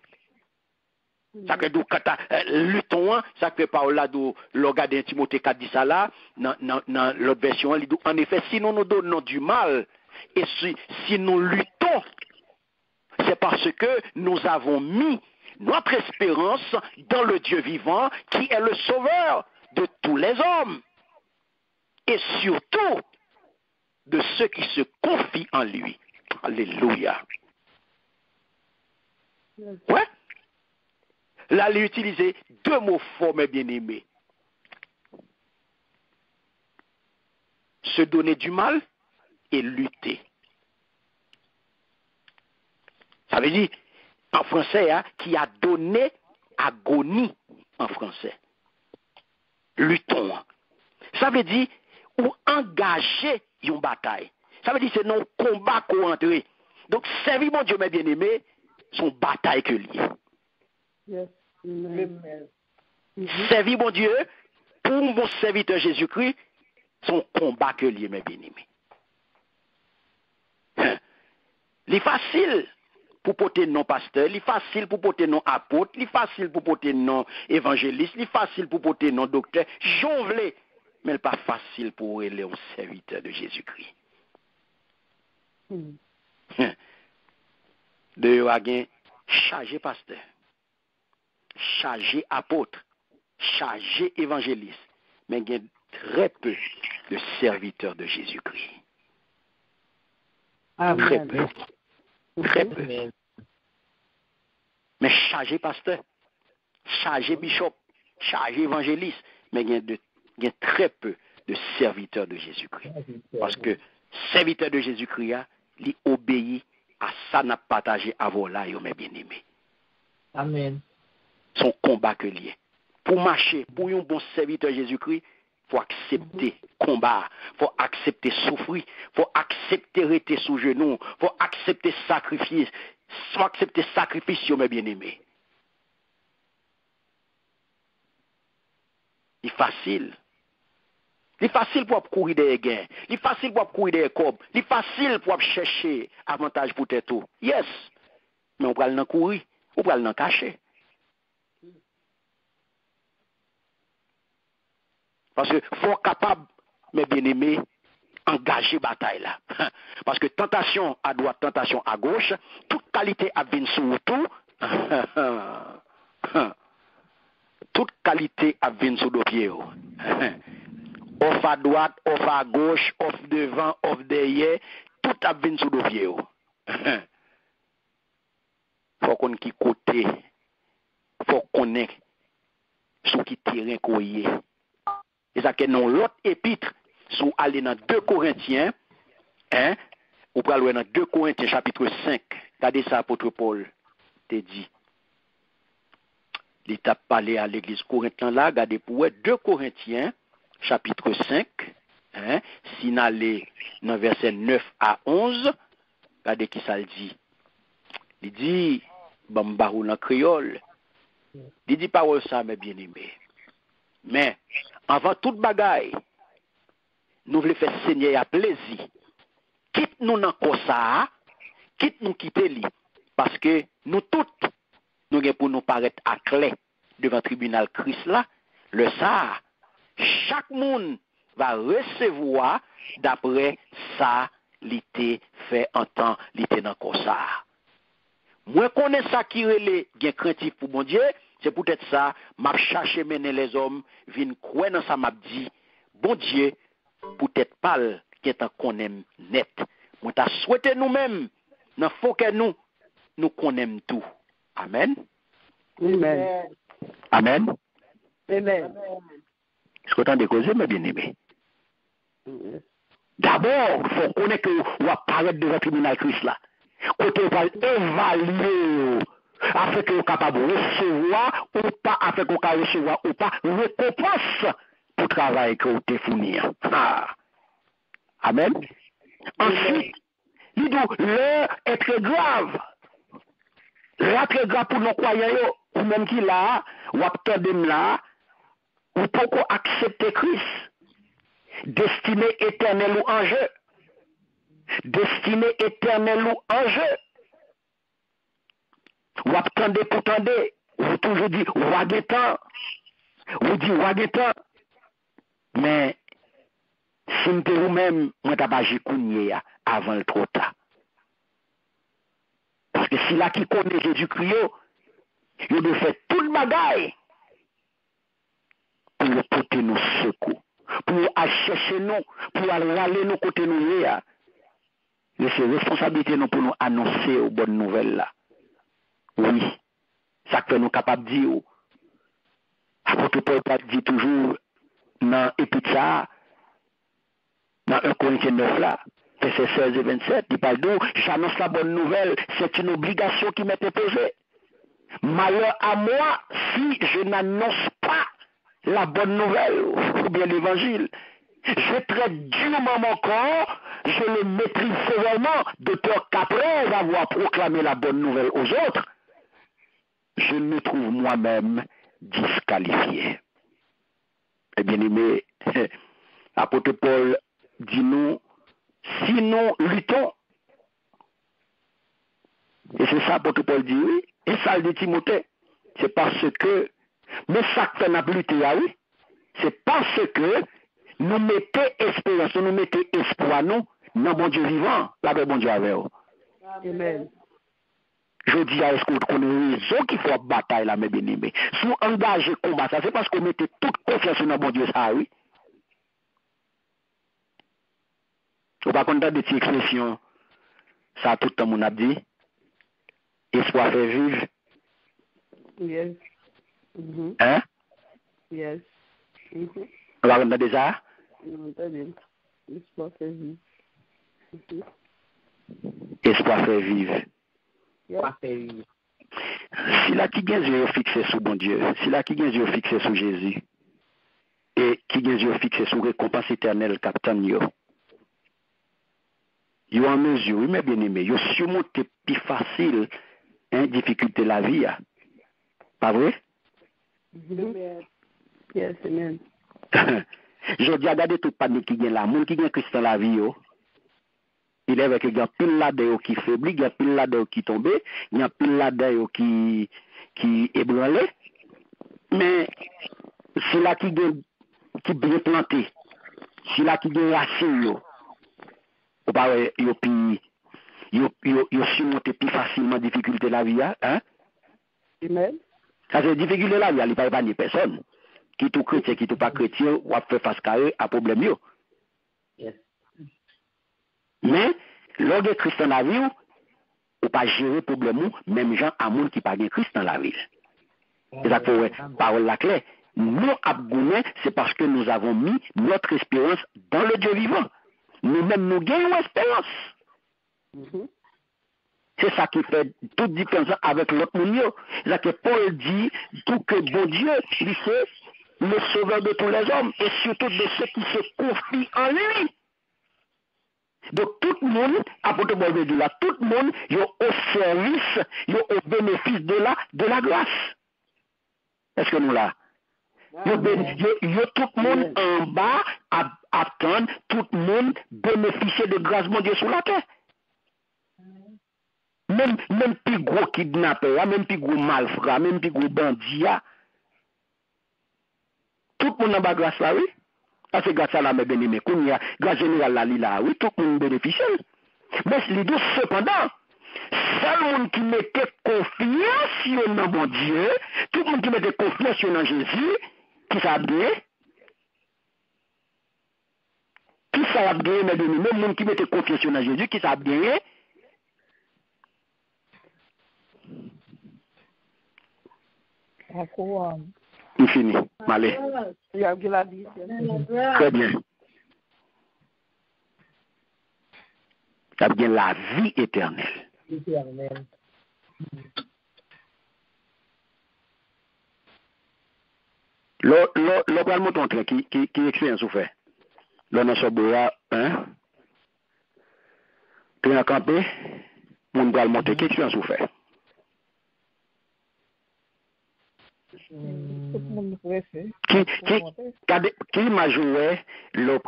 Ça fait d'où quand luttons, ça fait par là d'où l'organe de Timothée 4 dit ça là, dans l'autre version, il dit en effet, si nous nous donnons du mal, et si nous luttons, c'est parce que nous avons mis notre espérance dans le Dieu vivant, qui est le sauveur de tous les hommes, et surtout de ceux qui se confient en lui. Alléluia. Ouais. Là, il a utilisé 2 mots forts, mes bien-aimés. se donner du mal et lutter. Ça veut dire, en français, hein, qui a donné agonie en français. Luttons. Ça veut dire, ou engager une bataille. Ça veut dire, c'est non combat qu'on entre. Donc, servir mon Dieu, mes bien-aimés, son bataille que lié. Yes. Amen. Servir mon Dieu, pour mon serviteur Jésus-Christ, son combat que lié, mes bien-aimés. C'est facile pour porter non pasteur, c'est facile pour porter non apôtre, c'est facile pour porter non évangéliste, c'est facile pour porter non docteur, jonglé, mais c'est pas facile pour aller un serviteur de Jésus-Christ. De wagen chargé pasteur, chargé apôtre, chargé évangéliste, mais il y a très peu de serviteurs de Jésus-Christ. Très peu. Très peu. Mais chargé pasteur, chargé bishop, chargé évangéliste, mais il y a très peu de serviteurs de Jésus-Christ. Parce que serviteur de Jésus-Christ, il obéit à ça n'a partagé avant là, mes bien-aimés. Amen. Son combat que lié. Pour marcher, pour un bon serviteur de Jésus-Christ, il faut accepter combat, il faut accepter souffrir, il faut accepter rester sous genoux, il faut accepter sacrifice, mes bien-aimés. C'est facile. C'est facile pour courir des gains. C'est facile pour courir des cobs. C'est facile pour chercher avantage pour tes tout. Yes. Mais on peut le courir, on peut le cacher. Parce que faut capable, mes bien-aimés, engager bataille là. Parce que tentation à droite, tentation à gauche, toute qualité à venir sur tout. Toute qualité à venir sur le pied. Off à droite, off à gauche, off devant, off derrière, tout a venir sur le pied. Faut qu'on qui côté, faut qu'on ait sur qui terrain qu'on y est. Et ça que dans l'autre épître, sous aller dans 2 Corinthiens, hein, ou pour aller dans 2 Corinthiens chapitre 5, regardez ça, apôtre Paul te dit. Il t'a parlé à l'église corinthienne là, regardez pour 2 Corinthiens chapitre 5, hein, si nous allons dans verset 9 à 11, regardez qui ça le dit. Il dit, bambarou dans créole, il dit parole ça, mes bien-aimés. Mais, avant toute bagaille, nous voulons faire Seigneur à plaisir. Quitte nous dans ça, quitte nous quitter lui. Parce que nous toutes, nous avons pour nous paraître à clé devant le tribunal Christ là, le ça, chaque monde va recevoir d'après ça, l'été fait en temps, l'été dans ça. Moi, connais ça qui relève bien craintif pour mon Dieu, c'est peut-être ça, m'a cherché mener les hommes, viennent croire dans ça, m'a dit, bon Dieu, peut-être pas qui est en connaît net. Moi, t'as souhaité nous-mêmes, il faut que nous connaissons tout. Amen. Amen. Amen. Amen. Est-ce que tu as des causes, mes bien-aimés? D'abord, il faut connaître que vous apparaître devant le tribunal Christ là. Côté vous allez évaluer afin que vous capable de recevoir ou pas, afin que vous capable recevoir ou pas récompense pour le travail que vous avez fourni. Amen. Ensuite, l'heure est très grave. L'heure est très grave pour nos croyants, ou même qui là, ou attendez là, ou pourquoi accepter Christ. Destinée éternelle ou en jeu. Destinée éternelle ou en jeu. Ou attendez pour tendez. Vous toujours dit, wagetan. Vous dit, wagetan. Mais, si vous-même, moi, t'as pas j'ai avant le trop tard. Parce que si là qui connaît Jésus-Christ, il doit faire tout le bagaille pour porter nos secours, pour chercher nous, pour aller nous côté nous. Mais c'est responsabilité nous pour nous annoncer aux bonnes nouvelles là. Oui, ça que nous capables de dire. Apôtre Paul dit toujours dans l'épître, Dans 1 Corinthiens 9 là, verset 16 et 27, il parle d'où j'annonce la bonne nouvelle, c'est une obligation qui m'est imposée. Malheur à moi si je n'annonce pas la bonne nouvelle ou bien l'évangile. Je traite durement mon corps, je le maîtrise sévèrement, de peur qu'après avoir proclamé la bonne nouvelle aux autres, je me trouve moi-même disqualifié. Eh bien aimé, apôtre Paul dit nous, sinon luttons. Et c'est ça, apôtre Paul dit oui, et ça le dit Timothée. C'est parce que, mais ça fait n'a plus lutter, oui, c'est parce que nous mettons espérance, nous mettons espoir, nous, dans bon Dieu vivant, la bon Dieu avec vous. Amen. Je dis à est-ce qu'on connaît raison qu'il faut bataille là, mes bien-aimés. Si vous engagez combat, ça, c'est parce qu'on mettez toute confiance dans bon Dieu, ça, oui. Vous pas content de cette expression, ça tout le monde a dit. Espoir fait vivre. Yes. Mm-hmm. Hein? Yes. Mm-hmm. Vous pas content de ça? Espoir fait vivre. Mm-hmm. Espoir fait vivre. Yes. Si là qui gagne yeux fixé sur bon Dieu, si là qui gagne yeux fixé sur Jésus, et qui gagne yeux fixé sur récompense éternelle capitaine yo. Yo en mesure, oui mais bien aimé, yo surmonter plus facile hein, difficulté la vie. Pas vrai? Mm-hmm. Yes, amen. Je dis à garder toute panique qui gagne là, monde qui gagne Christ dans la vie yo. Il est avec il y a pile là-dedans qui faiblit, il y a pile là-dedans qui tombe, il y a pile là-dedans qui ébranlé. Mais c'est là qui bien planté, c'est là qui bien racine yo. Ou pas yo surmonter plus facilement difficulté la vie hein. Amen. Ça c'est difficulté la vie, il pas ni personne. Qui tout chrétien, qui tout pas chrétien, ou a fait face carré à problème yo. Yes. Mais, lors de Christ dans la vie, ou pas gérer problème, même gens à monde qui pas de Christ dans la ville. C'est ça que parole la clé. Nous, abgoumés, c'est parce que nous avons mis notre espérance dans le Dieu vivant. Nous-mêmes, nous gagnons espérance. Mm-hmm. C'est ça qui fait toute différence avec l'autre monde. C'est ça que Paul dit, tout que bon Dieu, il c'est le sauveur de tous les hommes, et surtout de ceux qui se confient en lui. Donc tout le monde, apôtre Paul dit là, tout le monde est au service, est au bénéfice de la grâce. Est-ce que nous là? Tout le monde en bas attend, tout le monde bénéficier de grâce de Dieu sur la terre. Même plus gros kidnappeur, même plus gros malfrat, même plus gros bandit, tout le monde en bas grâce là, oui. Parce que grâce à la bien-aimée, grâce générale là, oui, tout le monde bénéficie. Mais les deux, cependant, seul le monde qui mettait confiance dans mon Dieu, tout le monde qui mettait confiance dans Jésus, qui ça a bien, qui ça a bien, mes bien-aimés, même le monde qui mettait confiance dans Jésus, qui ça a bien, il finit. Malé. Très bien. Ça a bien la vie éternelle. Le pral monton qui expérience ou fait. L'on a soboya, hein? Puis en campé, mon pral monter qui expérience ou fait. Qui m'a joué le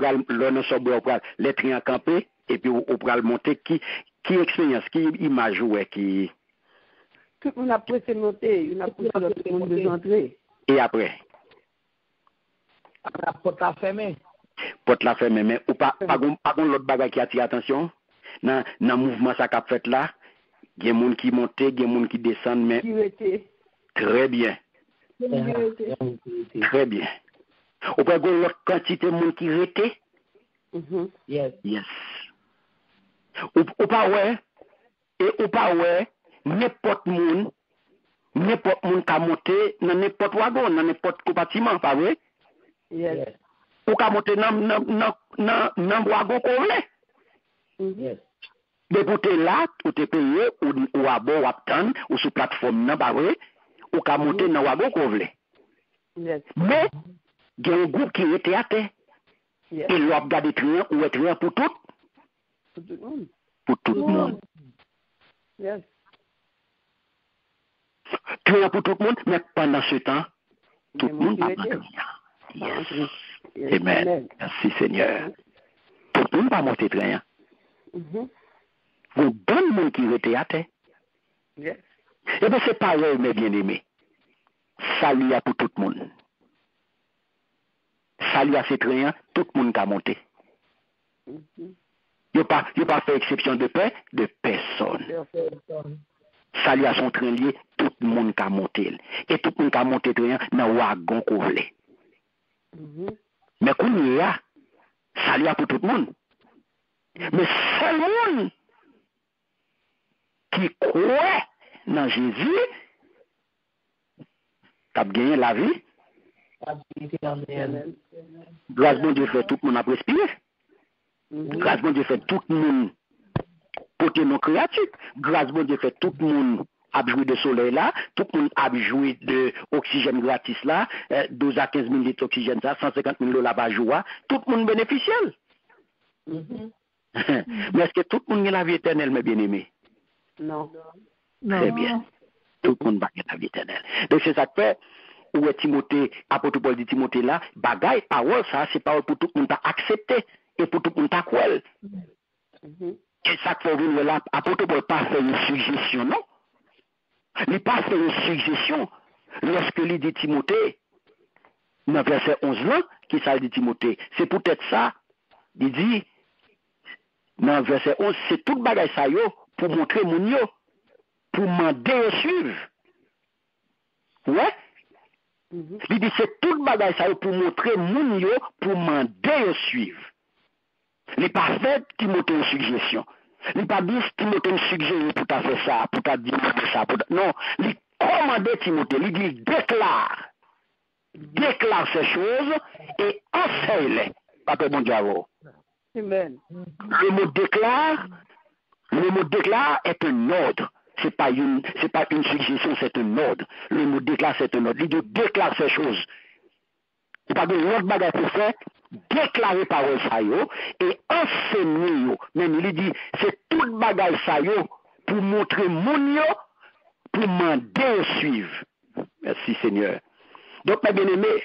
soboya pral les trains en campé et puis au pral monter qui expérience qui m'a joué qui tout le monde a pressé monter, il a poussé l'autre monde de entrer. Et après la porte la fermée. Porte la fermée, mais ou pas l'autre bagage qui attire attention dans mouvement ça qu'a fait là, il y a des gens qui montent, il y a des gens qui descendent, mais très bien. Très bien. Ou pas l'autre quantité de gens qui étaient. Yes. Yes. Ou pas ouais, et ou pas ouais, n'importe monde qui a monté dans n'importe wagon, dans n'importe compartiment, pas vrai? Yes. ou ka monter nan wagon qu'on veut. Yes. Mais pour te là, ou te payer, ou à bord, ou à attendre, ou sur plateforme, non, pas vrai, ou ka monter nan wagon qu'on veut. Yes. Mais, il y a un groupe qui était à terre. Yes. Et l'on a gardé rien ou être rien pour tout. Pour tout le monde. Pour tout le monde. Yes. Rien pour tout le monde, mais pendant ce temps, tout le monde Mais pas moi, monter rien. Yes. Amen. Merci Seigneur. Tout le monde pas monter rien. Mhm. Vous bon monde qui était à terre. Yes. Eh bien, c'est pareil, mes bien-aimés. Salut à pour tout le monde. Salut à ces trains, tout le monde a monté. Mhm. Il n'y a pas fait exception de personne. Salut à son train lié, tout le monde a monté. Et tout le monde a monté train dans le wagon qu'on voulait. Mhm. Mais quand il y a, salut à pour tout le monde. Mais seul monde qui croit dans Jésus, a gagné la vie. Amen. Grâce à Dieu fait tout le monde a respiré. Grâce à Dieu fait tout le monde porter nos créatures. Grâce à Dieu fait tout le monde a joué de soleil là, tout le monde a joué de oxygène gratis là, 12 à 15 000 litres d'oxygène ça, 150 000 $ par jour, tout le monde bénéficiel. Mais est-ce que tout le monde a la vie éternelle, mes bien-aimés? Non. Très bien. Tout le monde va gagner la vie éternelle. Donc c'est ça que fait, où est Timothée, apôtre Paul dit Timothée là, bagaille, parole, ça, c'est parole pour tout le monde à accepter et pour tout le monde à croire. Et ça que fait, là, apôtre Paul pas fait une suggestion, non? Il n'a pas fait une suggestion lorsque il dit Timothée, dans verset 11 là, qui ça dit Timothée, c'est peut-être ça, il dit, dans verset 11, c'est tout bagaille ça yo, pour montrer mon yo, pour demander de suivre. Ouais? Il dit c'est tout bagaille ça pour montrer mon yo, pour demander de suivre. Il n'est pas fait Timothée une suggestion. Il n'est pas dit Timothée une suggestion pour t'as fait ça, pour t'as dit ça. Non, il commande Timothée, il dit déclare ces choses et enseigne-les. Papa bon Dieu. Amen. Le mot déclare est un ordre. C'est pas une suggestion, c'est un ordre. Le mot déclare, c'est un ordre. Il dit déclare ces choses. Il n'y a pas de l'autre bagage pour faire, déclarer parole ça yo, et enseigner yo. Même il dit, c'est tout bagage ça yo, pour montrer mon yo, pour demander de suivre. Merci Seigneur. Donc, mes bien-aimés,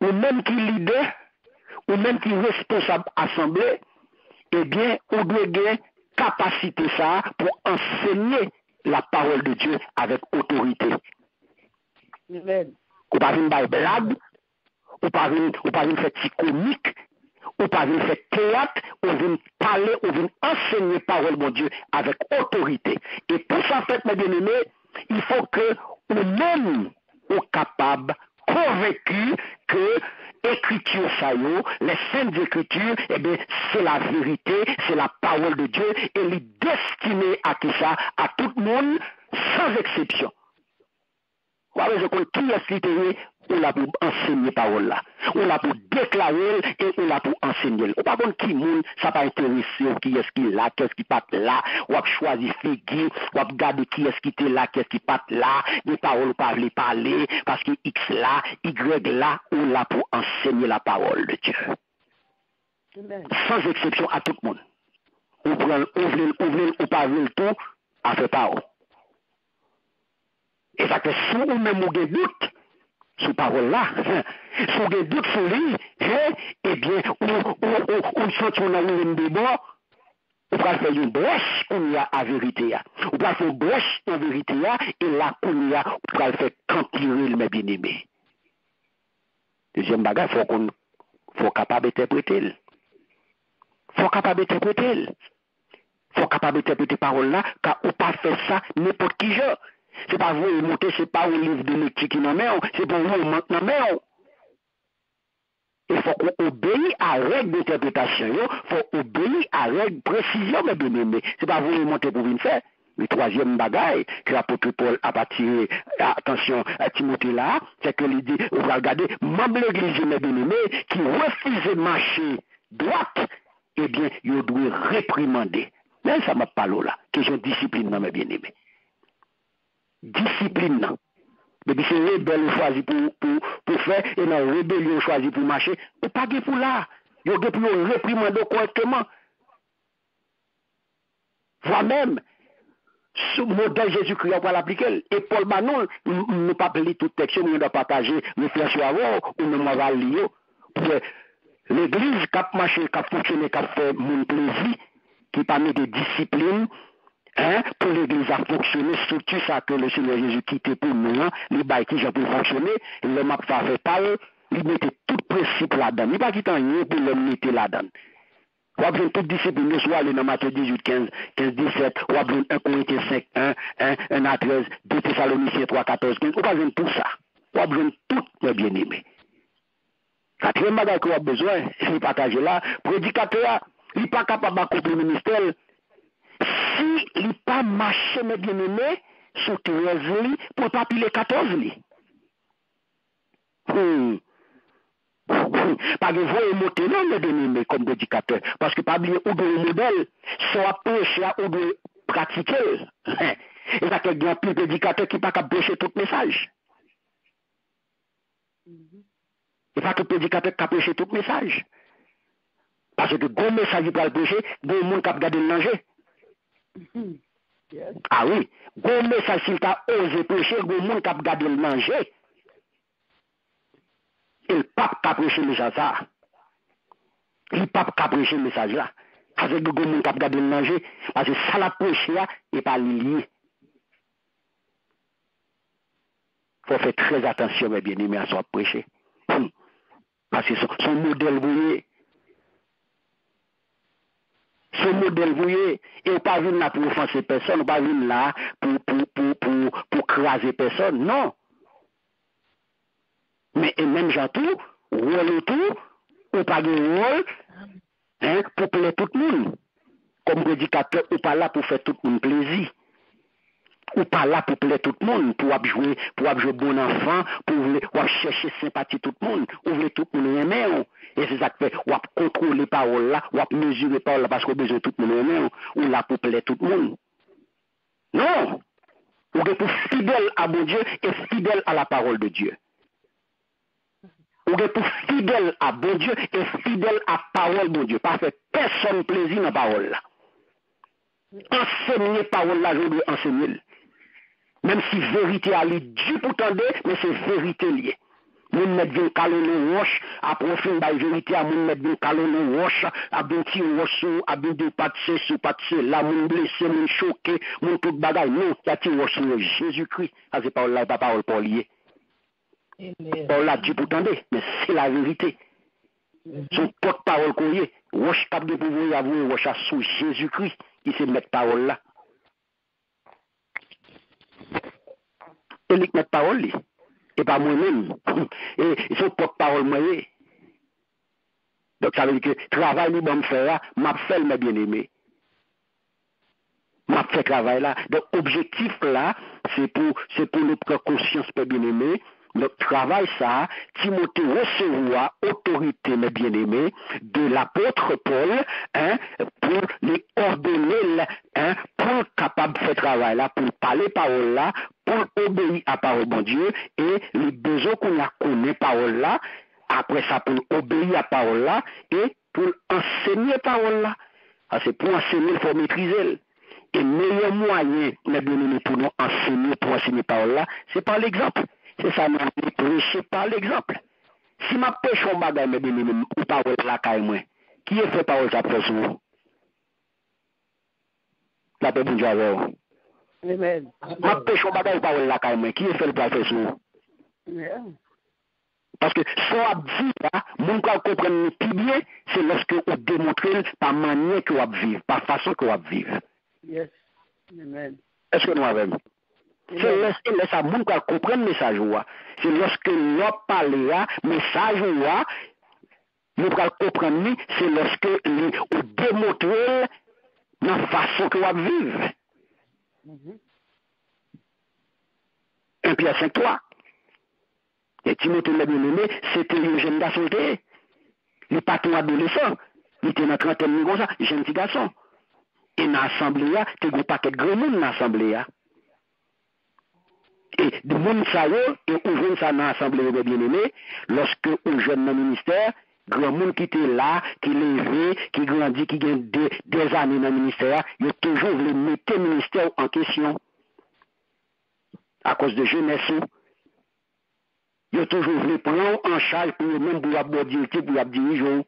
ou même qui leader, ou même qui responsable assemblée, eh bien, on doit gagner capacité ça pour enseigner la parole de Dieu avec autorité. Amen. Ou pas une blague, ou pas une faire petit comique, ou pas une faire théâtre, ou une parler, ou une enseigner parole de Dieu avec autorité. Et pour ça, en fait, mes bien-aimés, il faut que nous-mêmes soyons capables, convaincus que l'écriture, les saintes écritures, eh bien, c'est la vérité, c'est la parole de Dieu, et elle est destinée à tout ça, à tout le monde, sans exception. Vous voyez, je compte qui est littéraire, on l'a pour enseigner parole là. On l'a pour déclarer et on l'a pour enseigner. On ne sait pas qui monde, ça va intéresser, qui est-ce qui est là, qu'est-ce qui pas là, on va choisir figure, on va regarder qui est-ce qui est là, qu'est-ce qui pas là, des paroles on pas les parler, parce que X là, Y là, on l'a pour enseigner la parole de Dieu. Amen. Sans exception à tout le monde. On pas le tout, à faire parole. Et ça fait si ou même ou des doutes sur parole là, si ou des doutes sur lui, eh bien, on sent qu'on a une débat, on va faire une brèche qu'on y a à vérité. On va faire une brèche en vérité, et là qu'on y a, on va faire campirer le bien-aimé. Deuxième bagage, faut capable d'interpréter. Faut capable d'interpréter. Faut capable d'interpréter parole là, car on pas faire ça n'importe qui genre. C'est pas vous monter, c'est pas un livre de lecture qui n'en met, c'est pour vous maintenant mais il faut qu'on obéisse à la règle d'interprétation, il faut obéir à la règle de précision, mes bien-aimés. C'est pas vous monter pour venir faire. Le troisième bagaille que l'apôtre Paul a attiré attention à Timothée là, c'est que il dit, on va regarder, même l'église, mes bien-aimés, qui refuse de marcher droite, eh bien, il doit réprimander. Mais ça m'a parlé là, question de discipline, mes bien-aimés. Discipline, non. Depuis c'est rebelle choisi pour faire, et non, rébellion choisi pour marcher, ou pas pour là. Il doit pour réprimander correctement. Moi-même, ce modèle Jésus-Christ, on va l'appliquer. Et Paul Manon, nous pas lire toute texte, nous doit partager, réfléchir avant, ou nous va lire. Pour l'église, qui a marché, qui a fonctionné, qui a fait mon plaisir, qui permet de discipline, hein, pour l'église à fonctionner, surtout ça que le Seigneur Jésus quittait pour nous, les bails qui ont pu fonctionner, le map fait pas eux, il mettait tout principe là-dedans. Il pas quitter rien pour le mettre là-dedans. Ou bien toute discipline, nous soit aller dans Matthieu 18, 15, 17, ou bien 1 Corinthiens 5, 1 à 13, 2 Thessaloniciens 3, 14, 15, ou bien tout ça. Ou bien tout, mes bien-aimés. Quatrième bagage qu'on a besoin, c'est partager là, prédicateur, il n'est pas capable d'accomplir le ministère. Si il n'est pas marché, mes bien-aimés, sur 13 lits, pour pas piler 14 lits. Pas de voie monter, non, mes bien-aimés, comme prédicateur. Parce que pas oublier ou de modèle, soit prêcher ou de pratiquer. Et ça fait bien plus prédicateur qui pas qu'à prêcher tout message. Et pas tout prédicateur qui a prêché tout message. Parce que bon message pour le prêcher, bon monde qui a gardé le danger. Yes. Ah oui, bon message s'il t'a osé prêcher, bon monde qui a gardé le danger. Et le pape qui a prêché le message là. Le pape qui a prêché le message là. Parce que bon monde qui a gardé le danger, parce que ça l'a prêché là, et pas lié. Il faut faire très attention, mes bien-aimés, à son prêcher. Parce que son modèle, vous voyez, son modèle, vous voyez, et on pas venir là pour offenser personne, on pas venir là pour craser personne, non. Mais et même gens tout, rôle tout, ou pas de rôle, hein, pour plaire tout le monde. Comme prédicateur, ou pas là pour faire tout le monde plaisir. Ou pas là pour plaire tout le monde, pour jouer bon enfant, pour chercher sympathie tout le monde, ou voulez tout le monde aimer. Et c'est ça que fait, ou contrôler les paroles là, ou mesurer les paroles là, parce qu'on a besoin de tout le monde aimer, ou là pour plaire tout le monde. Non! Ou êtes pour fidèle à mon Dieu et fidèle à la parole de Dieu. Ou êtes pour fidèle à bon Dieu et fidèle à la parole de Dieu. Pas faire personne plaisir dans la parole là. Enseigner la parole là, je dois enseigner. Même si vérité a Dieu pour tendre, mais c'est vérité liée. Moun met vin kalon roche, à profil by vérité, à moun met vin kalon roche, à bien ti roche, à bien de patse sous patse, là moun blessé, moun choqué, moun tout bagay, non, y a ti roche sur Jésus-Christ. Ça c'est pas la parole pour lier. Parole là Dieu pour tendre, mais c'est la vérité. Son porte-parole qu'on y est, roche cap de pouvoir avouer roche sous Jésus-Christ, il se met parole là. Et il met parole là. Et pas moi-même. Et son porte-parole moyen. Donc ça veut dire que travail li bon me faire, m'a fait mes bien-aimés. M'a fait travail là. Donc objectif là, c'est pour nous prendre conscience mes bien-aimés. Donc travail ça, Timothée recevoir autorité mes bien-aimés de l'apôtre Paul, hein, pour les ordonner, hein, pour capable de faire travail là, pour parler parole là, pour obéir à parole bon Dieu, et les besoins qu'on a connaît parole là, après ça pour obéir à parole là, et pour enseigner parole là. C'est pour enseigner, il faut maîtriser. Et le meilleur moyen, mes bien-aimés, pour nous enseigner, pour enseigner parole là, c'est par l'exemple. C'est ça, nous prêcher par l'exemple. Si ma pêche en bagage, mes bien-aimés, ou parole là, qui est fait parole ça pour vous? La paix, bon Dieu, avec vous. Amen. Ma pêche en bagage, ou parole là, qui est fait le professeur? Yeah. Parce que ce qu'on dit là, mon cas comprendre plus bien, c'est lorsque vous démontrez par manière que vous vivez, par façon que vous vivez. Yes. Amen. Est-ce que nous avons? C'est lorsque ça moun ka comprendre message wa. C'est lorsque nous parlons message wa, nous ka comprendre, c'est lorsque nous démontrons la façon que vous vivez. 1 Pierre 5:3. Et Timothée le bien-aimé, c'était un jeune garçon. Il n'est pas tout adolescent. Il était dans la trentaine comme ça, jeune petit garçon. Et dans l'assemblée, tu as un paquet de gros monde dans l'assemblée. Et de monde ça et on jeune ça dans l'assemblée bien-aimé, lorsque on jeune dans le ministère, grand monde qui était là, qui levé, qui grandit, qui gagne des années dans le ministère, il a toujours voulu mettre le ministère en question. À cause de jeunesse. Il a toujours voulu prendre en charge pour eux-mêmes pour avoir directive, pour diriger.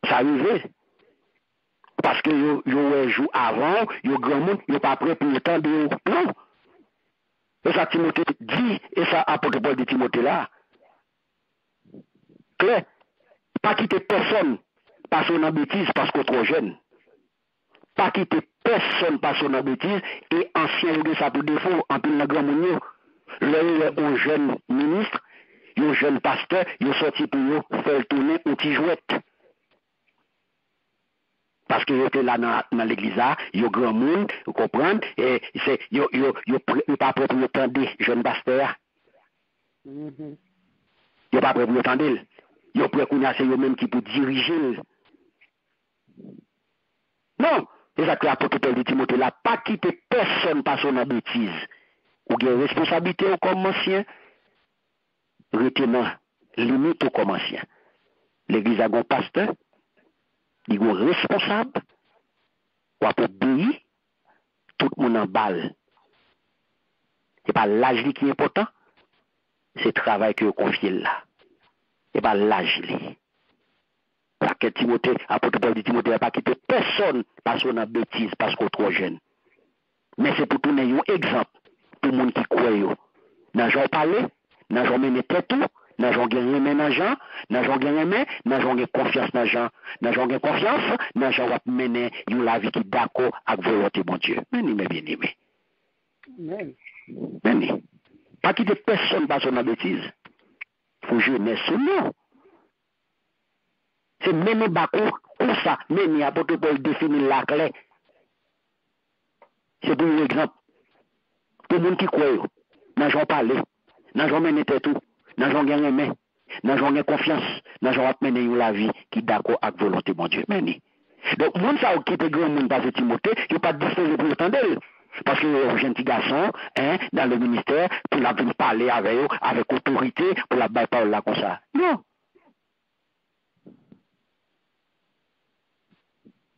Ça arrive. Parce que yo joue avant, yo grand monde, yo pas prêt pour le temps de non. Et ça Timothée dit, et ça apôtre Paul de Timothée là. Clair. Pas quitter personne par son bêtise parce qu'on est trop jeune. Pas quitter personne par son bêtise et ancien de ça pour défaut en plus de grand monde. Là, un jeune ministre, un jeune pasteur, il sorti pour faire tourner un petit jouette. Parce qu'il était là dans l'église, il y a grand monde, vous comprenez, et il n'est pas prêt pour le temps des jeunes pasteurs. Il n'est pas prêt pour le temps d'eux. Il est prêt qu'on a eux-mêmes qui peut diriger. Non, c'est ça que l'apôtre Paul de Timothée là, pas quitter personne par son bêtise. Ou bien responsabilité au comme ancien, retenant limite au comme ancien. L'église a un pasteur, il est responsable, ou à obéir, tout le monde en balle. Ce n'est pas l'âge qui est important, c'est le travail que vous confiez là. Ce n'est pas l'âge. Parce que Timothée, apôtre Paul de Timothée, n'a pas quitté personne parce qu'on a bêtise, parce qu'on est trop jeune. Mais c'est pour donner un exemple pour les gens qui croient. N'a pas parlé, n'a pas mené tout, n'a pas gagné dans gens, n'a pas gagné, n'a pas confiance dans gens, n'a pas confiance, n'a pas mené la vie qui est d'accord avec la volonté de Dieu. Mais bien aimé. Mais pas quitter personne par son bêtise. Il faut jeunesse ou non. C'est mener Bakou, comme ça, mener apôtre Paul définir la clé. C'est pour un exemple. Pour les gens qui croient, n'a pas parlé, n'a pas mené tout, n'a pas gagné main, n'a pas gagné confiance, n'a pas mené la vie qui est d'accord avec la volonté de mon Dieu. Donc, les gens qui sont grand monde par Timothée, ils ne sont pas disposés pour le temps d'elle. Parce que les jeunes petits garçons, dans le ministère, pour la venir parler avec eux, avec autorité, pour la bailler parole là comme ça. Non.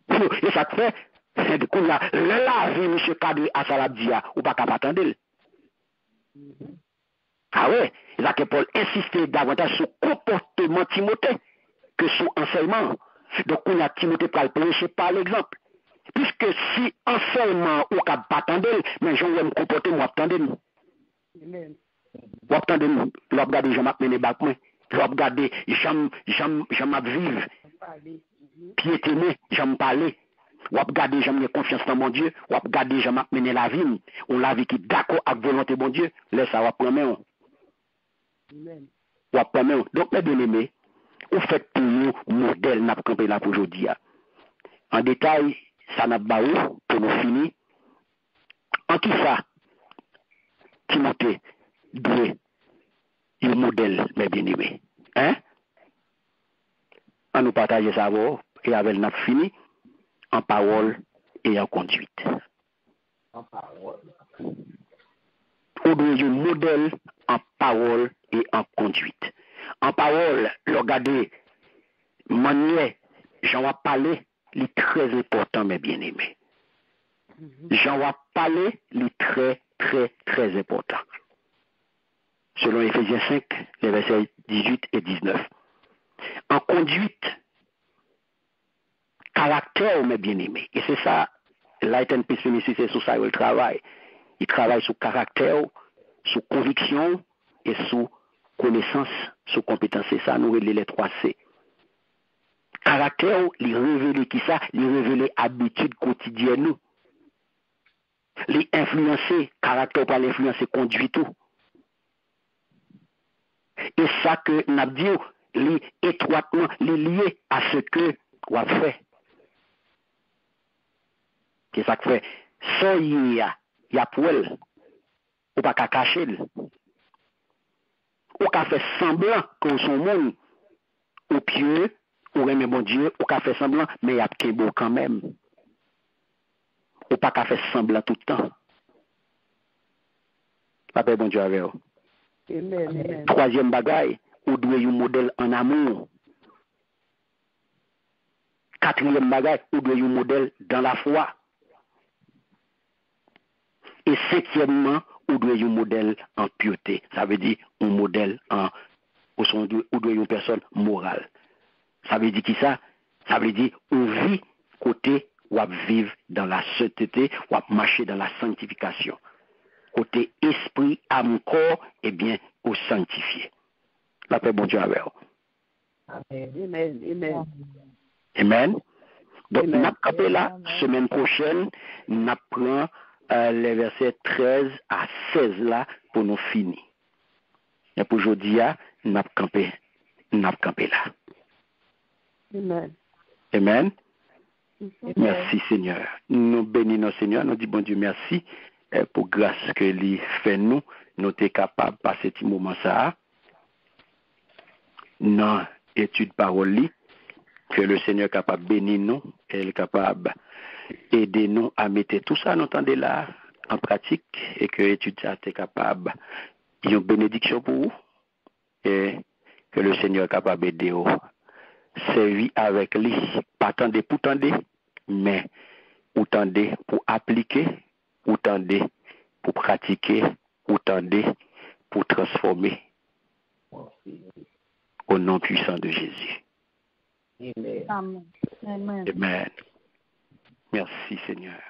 Et ça te fait, c'est qu'on a la vie, M. Kadri, à Salabdia, ou pas capable d'attendre. Ah ouais, là que Paul insiste davantage sur le comportement de Timothée que sur l'enseignement. Donc, on a Timothée pour le prêcher par l'exemple. Puisque si enseignement ou cap pas attendre, mais je vais me comporter, moi attendre nous. Moi attendre nous, l'on regarde Jean-Marc mené bac moi, l'on regarde Jean-Marc vivre. Piétiner, j'aime parler. Ou regarder j'aime confiance dans mon Dieu, ou regarder j'aime mener la vie, on la vie qui d'accord avec volonté bon Dieu, laisse ça va prendre. Ou prendre. Donc mes bien-aimés, vous faites pour nous modèle n'a campé là pour aujourd'hui. En détail, ça n'a pas pour nous finir. En qui ça Timothée doit le modèle mes bien-aimés. Hein? On nous partager ça et avec nous fini en parole et en conduite. En parole. On doit un modèle en parole et en conduite. En parole, regardez, manière, j'en vais parler, c'est très important, mes bien-aimés. J'en vais parler, c'est très, très, très important. Selon Éphésiens 5, les versets 18 et 19. En conduite, caractère, mes bien-aimés. Et c'est ça, Light and Peace Ministry, c'est sur ça qu'il travaille. Il travaille sur caractère, sur conviction et sur connaissance, sur compétence. C'est ça, nous relève les 3 C. Caractère, il révèle qui ça? Il révèle habitude quotidienne nous. Les influencer, caractère pour l'influencer, conduit tout. Et ça que nous avons dit, étroitement lié à ce que on a fait. C'est ça que fait. Sans y a pour elle. Ou pas qu'à cacher. Ou qu'à faire semblant qu'on son monde. Ou pieux, ou remet bon Dieu, ou qu'à faire semblant, mais il y a qu'un beau quand même. Ou pas qu'à faire semblant tout le temps. La paix bon Dieu avec vous. Amen. Troisième bagaille, ou doit un modèle en amour. Quatrième bagaille, ou doit un modèle dans la foi. Et cinquièmement, ou doit un modèle en piété. Ça veut dire un modèle ou doit une personne morale. Ça veut dire qui ça? Ça veut dire on vit côté ou à vivre dans la sainteté ou à marcher dans la sanctification. Côté esprit, âme, corps, eh bien, au sanctifié. La paix, bon Dieu, avec vous. Amen. Amen. Donc, Amen. nous avons là, semaine prochaine, nous apprenons les versets 13 à 16 là pour nous finir. Et pour aujourd'hui, nous avons campé là. Amen. Amen. Merci Seigneur. Nous bénissons Seigneur, nous disons bon Dieu merci pour grâce que lui fait nous sommes capables de passer ce moment ça. Dans l'étude parole, que le Seigneur est capable de bénir nous, et est capable d'aider nous à mettre tout ça nous entendez là en pratique et que l'étude ça est capable une bénédiction pour vous et que le Seigneur est capable d'aider vous. Servir avec lui, pas tendre pour tendre, mais ou tendre pour appliquer, ou tendre pour pratiquer, ou tendre pour transformer. Au nom puissant de Jésus. Amen. Amen. Merci Seigneur.